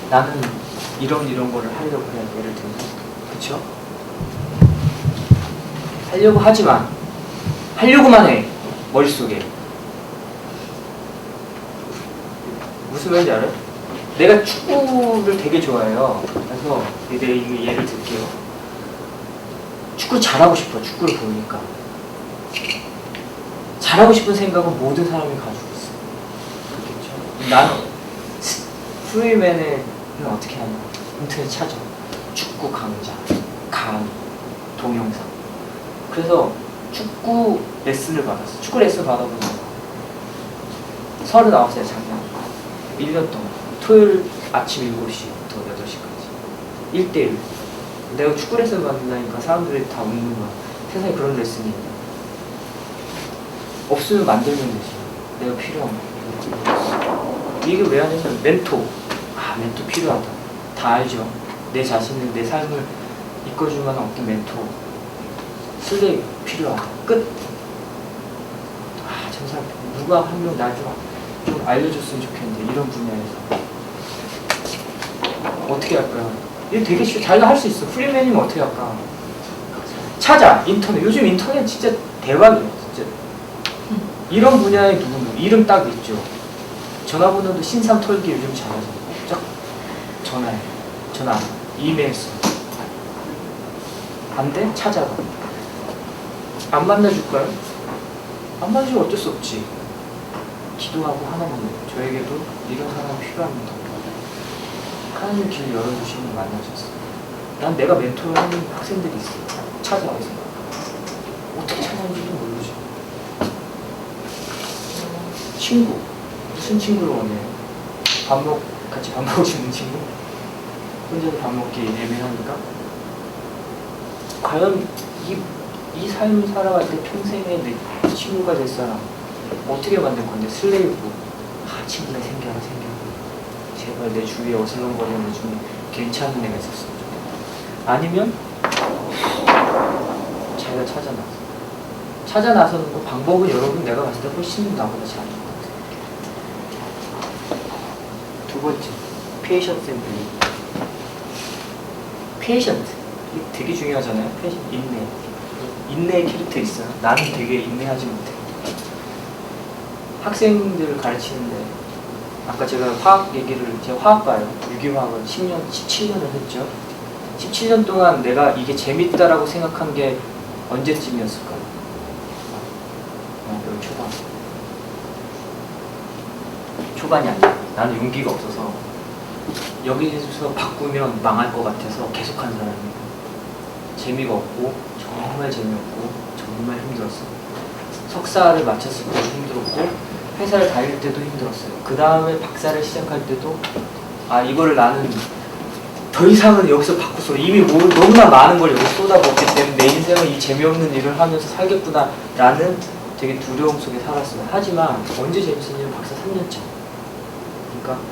나는 이런 거를 하려고 해야 돼. 예를 들면 그쵸? 하려고 하지만 하려고만 해. 머릿속에 무슨 말인지 알아요? 내가 축구를 되게 좋아해요. 그래서 내가 예를 들게요. 축구를 잘하고 싶어. 축구를 보니까 잘하고 싶은 생각은 모든 사람이 가지고 있어. 그렇겠죠? 나는 프리맨은 어떻게 하냐? 인터넷 찾아. 축구 강좌, 강의, 동영상. 그래서 축구 레슨을 받았어. 축구 레슨 받아본 적 39살 작년 1년 동안 토요일 아침 7시부터 8시까지 1대1 내가 축구 레슨 받는다니까 사람들이 다 웃는 거야. 세상에 그런 레슨이 있냐. 없으면 만들면 되지. 내가 필요한 거. 이게 왜 하냐면 멘토. 멘토 필요하다. 다 알죠. 내 자신을, 내 삶을 이끌어줄 만한 어떤 멘토. 슬레이 필요하다. 끝. 저 사람 누가 한 명 나 좀 알려줬으면 좋겠는데 이런 분야에서 어떻게 할까요? 이거 되게 쉽게 자기가 할 수 있어. 프리맨이면 어떻게 할까? 찾아. 인터넷. 요즘 인터넷 진짜 대박이에요. 진짜. 이런 분야에 누구 이름 딱 있죠. 전화번호도 신상 털기 요즘 잘하잖아요. 쫙 전화해. 전화. 이메일 써. 안 돼? 찾아봐. 안 만나줄까요? 안 만나주면 어쩔 수 없지. 기도하고 하나님을 저에게도 이런 사람이 필요합니다. 하나님 길 열어주시면 만나셨어. 난 내가 멘토를 하는 학생들이 있어. 찾아와서 어떻게 찾아오는지도 모르지. 친구. 무슨 친구를 원해요? 같이 밥 먹고 싶은 친구? 혼자서 밥 먹기 애매하니까? 과연 이 삶을 살아갈 때 평생에 내 친구가 될 사람 어떻게 만들 건데? 슬레이브. 친구가 생겨라. 제발 내 주위에 어슬렁거리는 애 중에 괜찮은 애가 있었으면 좋겠다. 아니면 자기가 찾아 나서는 거 방법은 여러분 내가 봤을 때 훨씬 나보다 잘할 것 같아요. 두 번째, 페이션스 앤 빌리브. 페이션트. 이게 되게 중요하잖아요. 인내. 인내의 캐릭터 있어요. 나는 되게 인내하지 못해. 학생들을 가르치는데 아까 제가 제가 화학과예요. 유기화학을 17년을 했죠. 17년 동안 내가 이게 재밌다라고 생각한 게 언제쯤이었을까요? 여기 초반이 아니야. 나는 용기가 없어서 여기서 바꾸면 망할 것 같아서 계속한 사람이에요. 재미가 없고 정말 재미없고 정말 힘들었어. 석사를 마쳤을 때도 힘들었고 회사를 다닐 때도 힘들었어요. 그 다음에 박사를 시작할 때도 이거를 나는 더 이상은 여기서 바꿔서 이미 너무나 많은 걸 여기 쏟아붓기 때문에 내 인생은 이 재미없는 일을 하면서 살겠구나 라는 되게 두려움 속에 살았어요. 하지만 언제 재밌었냐면 박사 3년차. 그러니까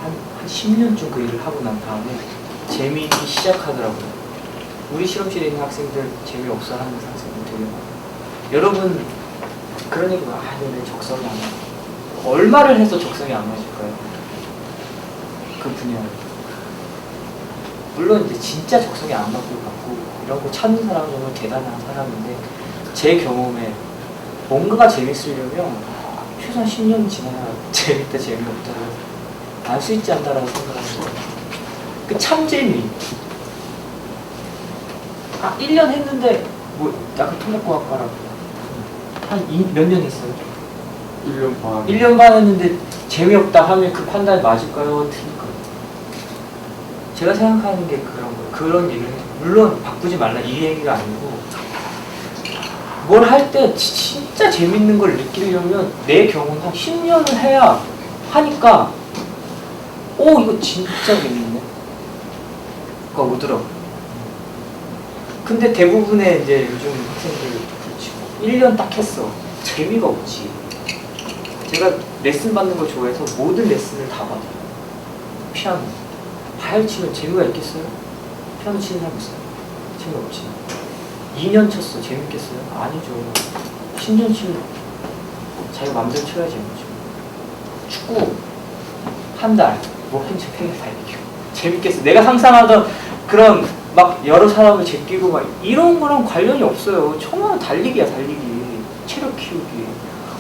한 10년쯤 그 일을 하고 난 다음에 재미있기 시작하더라고요. 우리 실험실에 있는 학생들 재미없어 하는 학생들 되게 많아요. 여러분 그런 얘기 막 내 적성이 안 맞아. 얼마를 해서 적성이 안 맞을까요? 그 분야에. 물론 이제 진짜 적성이 안 맞고 이런 거 찾는 사람은 정말 대단한 사람인데 제 경험에 뭔가가 재밌으려면 최소한 10년이 지나야 재밌다 재미없다를 알 수 있지 않나라고 생각합니다. 그 참재미. 1년 했는데 약간 통합과학과라고 한 몇 년 했어요? 1년 반. 1년 반 했는데 재미없다 하면 그 판단이 맞을까요? 틀릴까요? 제가 생각하는 게 그런 거예요. 그런 얘기를 해요. 물론 바꾸지 말라 이 얘기가 아니고 뭘 할 때 진짜 재밌는 걸 느끼려면 내 경우는 한 10년을 해야 하니까 이거 진짜 재밌네. 그러니까 오더라고요. 근데 대부분의 이제 요즘 학생들 그렇지 1년 딱 했어. 재미가 없지. 제가 레슨 받는 걸 좋아해서 모든 레슨을 다 받아요. 피아노. 바이올 치면 재미가 있겠어요? 피아노 치는 사람 있어요? 재미없지. 2년 쳤어. 재밌겠어요? 아니죠. 10년 치면 자기가 맘대로 쳐야 재밌죠. 축구 한 달. 한치 팽이 달리기. 재밌겠어. 내가 상상하던 그런 막 여러 사람을 제끼고 막 이런 거랑 관련이 없어요. 처음에는 달리기야 달리기. 체력 키우기.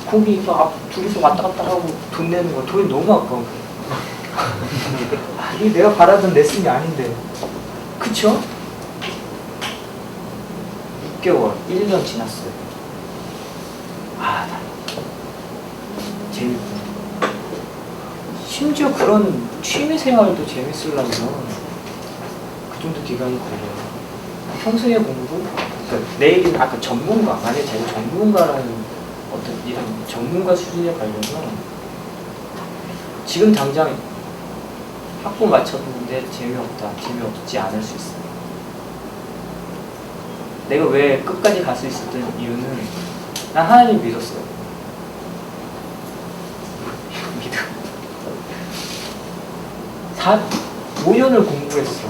거기 둘이서 왔다 갔다 하고 돈 내는 거. 돈이 너무 아까워. 이게 내가 바라던 레슨이 아닌데. 그쵸? 6개월, 1년 지났어요. 나 재밌고. 심지어 그런 취미 생활도 재밌으려면 그 정도 기간이 걸려요. 평소에 공부, 그러니까 내일은 아까 전문가, 만약에 제가 전문가라는 어떤 이런 전문가 수준에 가려면 지금 당장 학부 마쳤는데 재미없지 않을 수 있어요. 내가 왜 끝까지 갈 수 있었던 이유는 난 하나님 믿었어요. 믿어. 5년을 공부했어.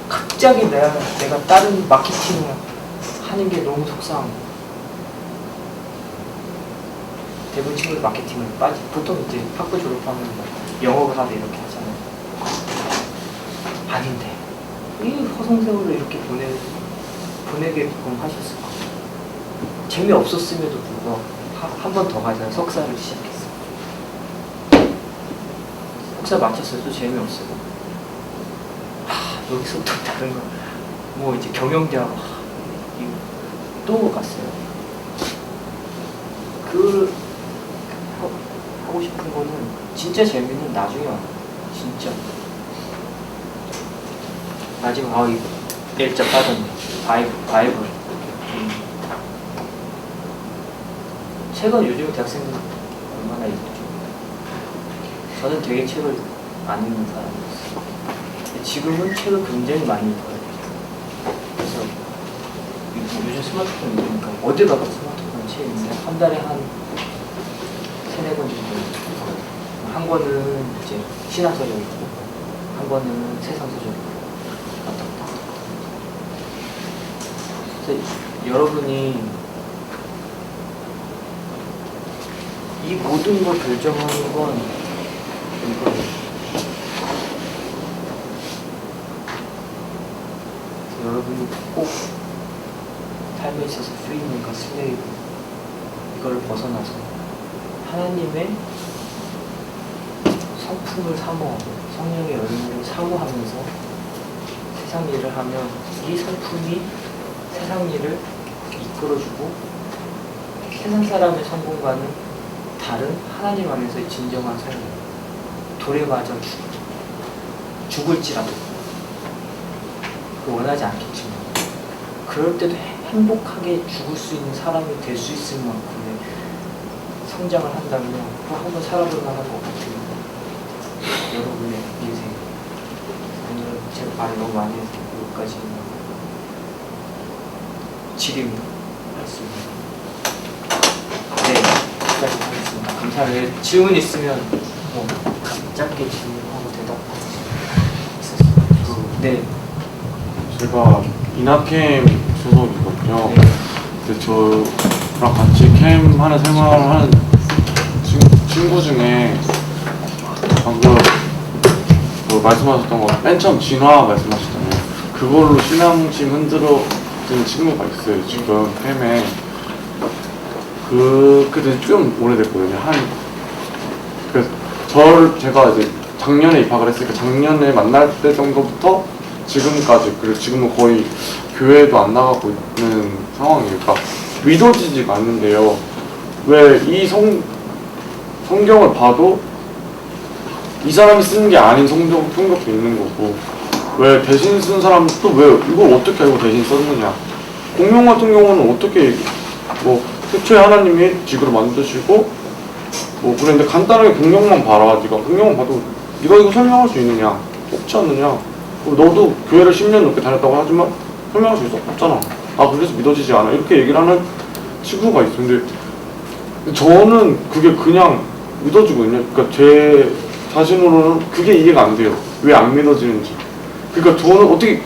갑자기 내가 다른 마케팅을 하는 게 너무 속상한 거야. 대부분 친구들 마케팅을 보통 이제 학교 졸업하면 영어가 하다 이렇게 하잖아요. 아닌데 이 허송세월로 이렇게 보내게끔 하셨을 거예요. 재미없었음에도 불구하고 한 번 더 가자 석사를 시작했어. 석사 마쳤어요. 또 재미없어요. 여기서 또 다른 거 뭐 이제 경영대학 또 갔어요. 하고 싶은 거는 진짜 재미는 나중에 와요. 진짜 마지막 이거 일자 빠졌네. 바이블. 책은 요즘 대학생들 얼마나 읽죠? 저는 되게 책을 안 읽는 사람이었어요. 지금은 책을 굉장히 많이 읽어요. 그래서 요즘 스마트폰 읽으니까 어디 가도 스마트폰 책 있는데 한 달에 한 3-4권 정도 읽어요. 한 권은 이제 신화서적 읽고 한 권은 세상서적 읽고 왔다 갔다. 그래서 여러분이 이 모든 걸 결정하는 건 이거예요. 여러분이 꼭 삶에 있어서 프리님과 슬레이브 이걸 벗어나서 하나님의 성품을 사모하고 성령의 열매를 사모하면서 세상 일을 하면 이 성품이 세상 일을 이끌어주고 세상 사람의 성공과는 다른 하나님 안에서의 진정한 성공, 돌에 맞아 죽을지라도 원하지 않겠지만 그럴 때도 행복하게 죽을 수 있는 사람이 될 수 있을 만큼의 성장을 한다면 또 한번 살아볼 만한 것 같아요. 여러분의 인생. 오늘 제가 말을 너무 많이 해서 여기까지 질의할 수 있는. 네, 여기까지 하겠습니다. 감사합니다. 질문 있으면 뭐 짧게 질문하고 대답하겠습니다. 네. 제가 이나캠 소속이거든요. 네. 근데 저랑 같이 캠 하는 생활을 하는 친구 중에 방금 말씀하셨던 거 맨 처음 진화 말씀하셨잖아요. 그걸로 신앙심 흔들어진 친구가 있어요. 지금 캠에 그때 좀 오래됐거든요. 제가 이제 작년에 입학을 했으니까 작년에 만날 때 정도부터 지금까지, 그리고 지금은 거의 교회도 안 나가고 있는 상황이에요. 그러니까 믿어지지가 않는데요. 왜 이 성경을 봐도 이 사람이 쓰는 게 아닌 성경도 있는 거고, 왜 대신 쓴 사람 또 왜 이걸 어떻게 알고 대신 썼느냐. 공룡 같은 경우는 어떻게 뭐 태초에 하나님이 지구를 만드시고 뭐 그런데 간단하게 공룡만 봐라. 네가 공룡만 봐도 네가 이거 설명할 수 있느냐? 없지 않느냐? 너도 교회를 10년 넘게 다녔다고 하지만 설명할 수 있어? 없잖아. 그래서 믿어지지 않아. 이렇게 얘기를 하는 친구가 있어. 근데 저는 그게 그냥 믿어지거든요. 그러니까 제 자신으로는 그게 이해가 안 돼요. 왜 안 믿어지는지. 그러니까 저는 어떻게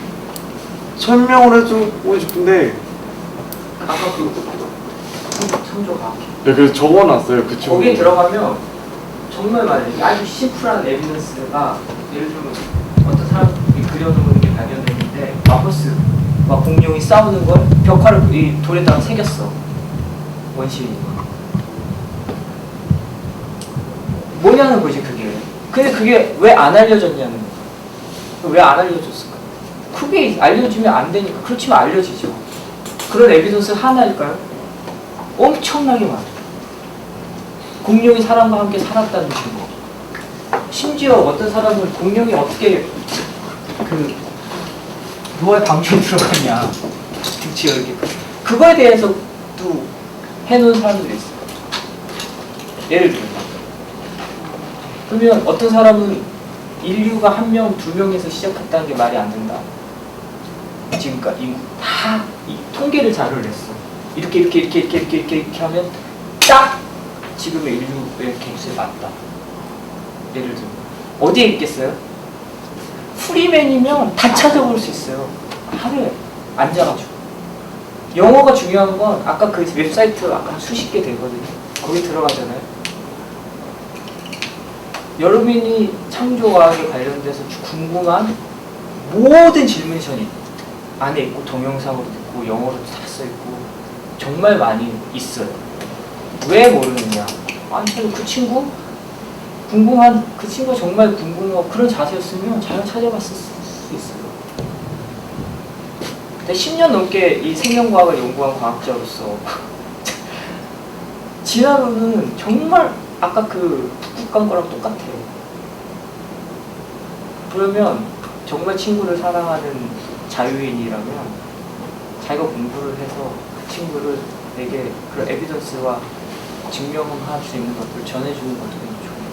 설명을 해주고 싶은데 아까 성조가 네, 그래서 적어놨어요. 그 친구. 거기에 들어가면 정말 많아요. 아주 심플한 에비던스가 예를 들면 어떤 사람이 그려놓은 게 발견됐는데 마커스와 공룡이 싸우는 걸 벽화를 이 돌에다가 새겼어. 원시인이. 뭐냐는 거지 그게. 근데 그게 왜 안 알려졌냐는 거야. 왜 안 알려줬을까? 그게 알려지면 안 되니까. 그렇지만 알려지죠. 그런 에비던스 하나일까요? 엄청나게 많아요. 공룡이 사람과 함께 살았다는 증거. 심지어 어떤 사람은 공룡이 어떻게 그 노아의 방주에 들어갔냐, 등치가 이렇게 그거에 대해서도 해놓은 사람들이 있어요. 예를 들면 그러면 어떤 사람은 인류가 1명, 2명에서 시작했다는 게 말이 안 된다. 지금까지 인구 다 이 통계를 자료를 냈어. 이렇게 하면 딱 지금의 인류의 개수에 맞다. 예를 들면 어디에 있겠어요? 프리맨이면 다 찾아볼 수 있어요. 하루에 앉아가지고. 영어가 중요한 건 아까 그 웹사이트 아까 수십 개 되거든요. 거기 들어가잖아요. 여러분이 창조과학에 관련돼서 궁금한 모든 질문이 전 안에 있고 동영상으로 있고 영어로 다 써있고 정말 많이 있어요. 왜 모르느냐? 아니 그 친구 궁금한 그 친구가 정말 궁금하고 그런 자세였으면 잘 찾아봤을 수 있어요. 근데 10년 넘게 이 생명과학을 연구한 과학자로서 진화론은 정말 아까 그 북극간 거랑 똑같아요. 그러면 정말 친구를 사랑하는 자유인이라면 자기가 공부를 해서 그 친구를 내게 그런 에비던스와 증명할 수 있는 것들을 전해주는 것도 굉장히 좋아요.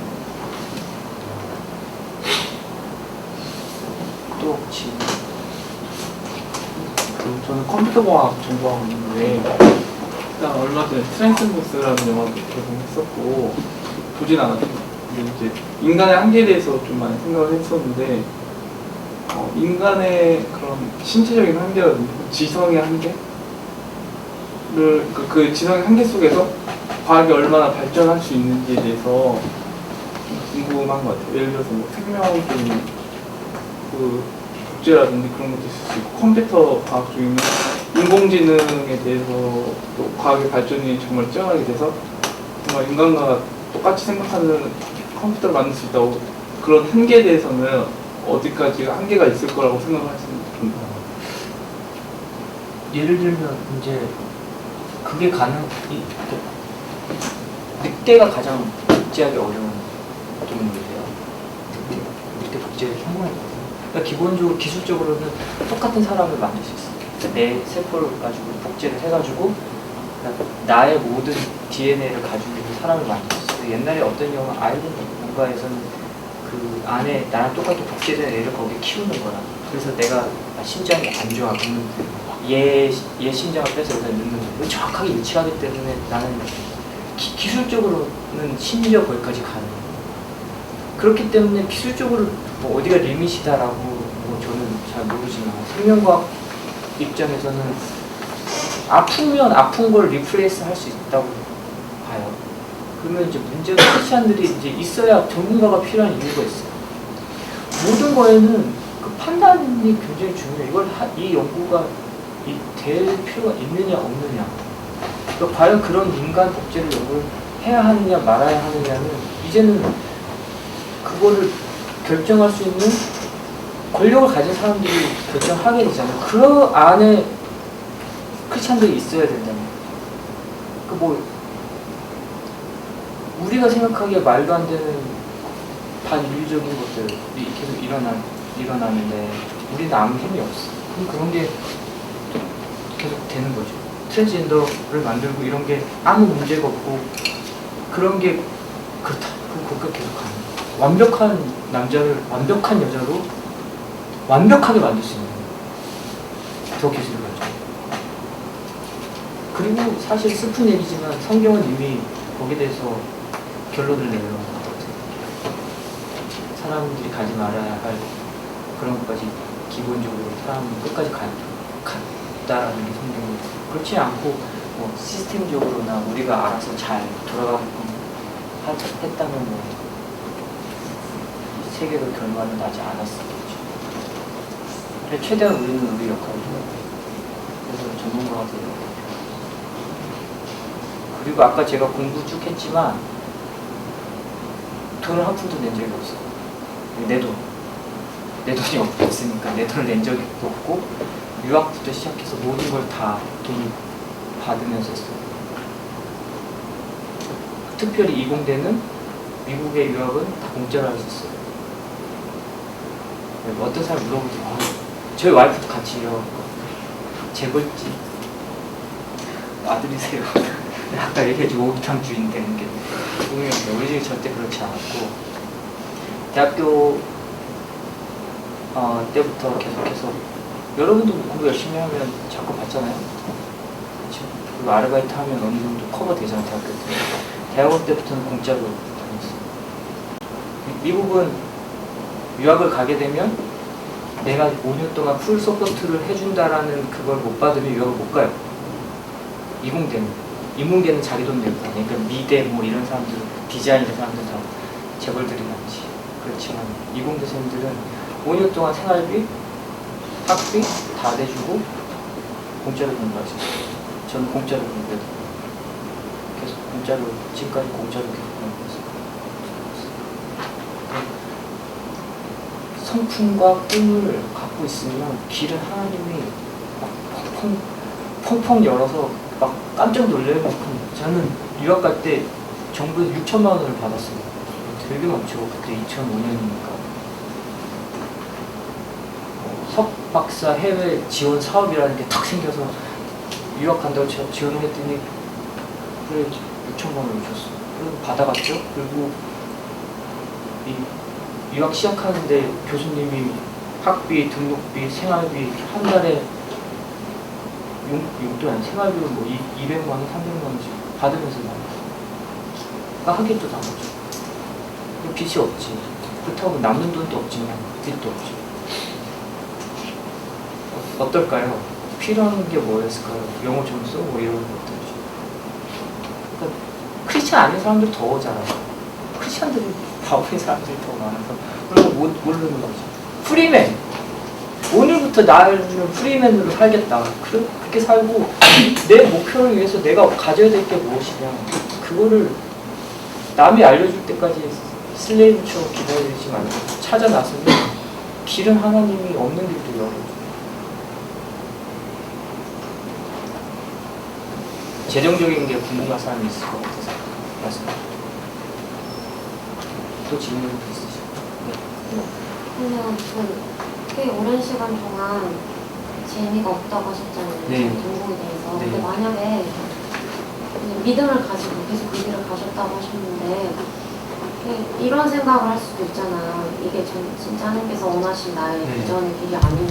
또 지금 저는 컴퓨터과학 전공하고 있는데 일단 얼마 전에 트랜스무스라는 영화도 개봉했었고 보진 않았어요. 근데 이제 인간의 한계에 대해서 좀 많이 생각을 했었는데 인간의 그런 신체적인 한계라든지 지성의 한계를 그 지성의 한계 속에서 과학이 얼마나 발전할 수 있는지에 대해서 좀 궁금한 것 같아요. 예를 들어서 뭐 생명적인 그 복제라든지 그런 것도 있을 수 있고 컴퓨터 과학 중에는 인공지능에 대해서 또 과학의 발전이 정말 뛰어나게 돼서 정말 인간과 똑같이 생각하는 컴퓨터를 만들 수 있다고 그런 한계에 대해서는 어디까지 한계가 있을 거라고 생각하시는지. 예를 들면 이제 그게 늑대가 가장 복제하기 어려운 동물이에요. 늑대 복제에 성공했거든요. 그러니까 기본적으로 기술적으로는 똑같은 사람을 만들 수 있어요. 내 세포를 가지고 복제를 해가지고 나의 모든 DNA를 가지고 있는 사람을 만들 수 있어요. 옛날에 어떤 영화 아일랜드 뭔가에서는 그 안에 나랑 똑같게 복제된 애를 거기에 키우는 거라. 그래서 내가 심장이 안 좋아. 그러면 얘 심장을 빼서 여기다 넣는 거예요. 정확하게 일치하기 때문에 나는 기술적으로는 심지어 거기까지 가는 거예요. 그렇기 때문에 기술적으로 뭐 어디가 리밋이다라고 뭐 저는 잘 모르지만 생명과학 입장에서는 아프면 아픈 걸 리플레이스 할 수 있다고 봐요. 그러면 이제 문제가 크리스찬들이 이제 있어야 전문가가 필요한 이유가 있어요. 모든 거에는 그 판단이 굉장히 중요해요. 이 연구가 될 필요가 있느냐 없느냐. 그러니까 과연 그런 인간 복제를 연구를 해야 하느냐 말아야 하느냐는 이제는 그거를 결정할 수 있는 권력을 가진 사람들이 결정하게 되잖아요. 그 안에 크리스찬들이 있어야 된다는 거예요. 우리가 생각하기에 말도 안 되는 반인류적인 것들이 계속 일어나는데 우리는 아무 힘이 없어. 그럼 그런 게 계속 되는 거죠. 트랜스젠더를 만들고 이런 게 아무 문제가 없고 그런 게 그렇다. 그럼 거기가 계속 가는 거예요. 완벽한 남자를 완벽한 여자로 완벽하게 만들 수 있는 거예요. 더 기술을 가지고. 그리고 사실 슬픈 얘기지만 성경은 이미 거기에 대해서 결론을 내려놓은 것 같아요. 사람들이 가지 말아야 할 그런 것까지 기본적으로 사람은 끝까지 갔다라는 게 성경이 그렇지 않고 뭐 시스템적으로나 우리가 알아서 잘 돌아가게끔 했다면 뭐 이 세계로 결말은 나지 않았었겠죠. 근데 최대한 우리는 우리 역할을 해요. 그래서 전문가가 돼요. 그리고 아까 제가 공부 쭉 했지만 돈을 한 푼도 낸 적이 없어요. 내 돈이 없으니까 내 돈을 낸 적이 없고 유학부터 시작해서 모든 걸 다 돈을 받으면서 했어요. 특별히 이공대는 미국의 유학은 다 공짜로 할 수 있어요. 어떤 사람 물어보더라고요. 저희 와이프도 같이 유학했거든요. 재벌집 아들이세요. 아까 얘기했지 오기탕주인 되는 게 꿈이었는데 우리 집이 절대 그렇지 않았고 대학교 때부터 계속해서 여러분도 공부 열심히 하면 자꾸 받잖아요. 그리고 아르바이트 하면 어느 정도 커버 되잖아요. 대학교 때. 대학원 때부터는 공짜로 다녔어요. 미국은 유학을 가게 되면 내가 5년 동안 풀 서포트를 해준다라는 그걸 못 받으면 유학을 못 가요. 이공대는. 인문계는 자기 돈 내고 다니니까 그러니까 미대 뭐 이런 사람들, 디자인 이런 사람들 다 재벌들이 많지. 그렇지만 이공대생들은 5년 동안 생활비, 학비 다 내주고 공짜로 공부할 수 있어요. 저는 공짜로 공부해도 계속 공짜로, 지금까지 공짜로 계속 공부했어요. 성품과 꿈을 갖고 있으면 길을 하나님이 막 펑펑 열어서 막 깜짝 놀랄 만큼 저는 유학 갈 때 정부에서 6천만 원을 받았어요. 되게 많죠. 그때 2005년이니까. 석박사 해외 지원 사업이라는 게 탁 생겨서 유학 간다고 지원을 했더니 그래 6천만 원을 줬어. 그리고 받아갔죠. 그리고 이 유학 시작하는데 교수님이 학비, 등록비, 생활비 한 달에 용돈 아니 생활비로 뭐 200만 원, 300만 원씩 받으면서 나왔어. 그러니까 하긴 또 나오죠. 빚이 없지. 그렇다고 남는 돈도 없지만 빚도 없지. 어떨까요? 필요한 게 뭐였을까요? 영어 좀 쓰고 이런 것들이죠. 그러니까 크리스찬 아닌 사람들 더 오잖아요. 크리스찬들이 바보인 사람들이 더 많아서 그런 거 모르는 거죠. 프리맨! 오늘부터 나는 프리맨으로 살겠다. 그렇게 살고 내 목표를 위해서 내가 가져야 될 게 무엇이냐. 그거를 남이 알려줄 때까지 슬레이브처럼 기다리지 말고 찾아 나서면 길은 하나님이 없는 길도 열어줘요. 재정적인 게 궁금한 사람이 있을 것 같아서 말씀드립니다. 또 질문 있으시죠? 네. 그러면 꽤 오랜 시간 동안 재미가 없다고 하셨잖아요. 네. 전공에 대해서. 네. 근데 만약에 믿음을 가지고 계속 그 길을 가셨다고 하셨는데 이런 생각을 할 수도 있잖아요. 이게 진짜 하나님께서 원하신 나의 네. 비전의 길이 아닌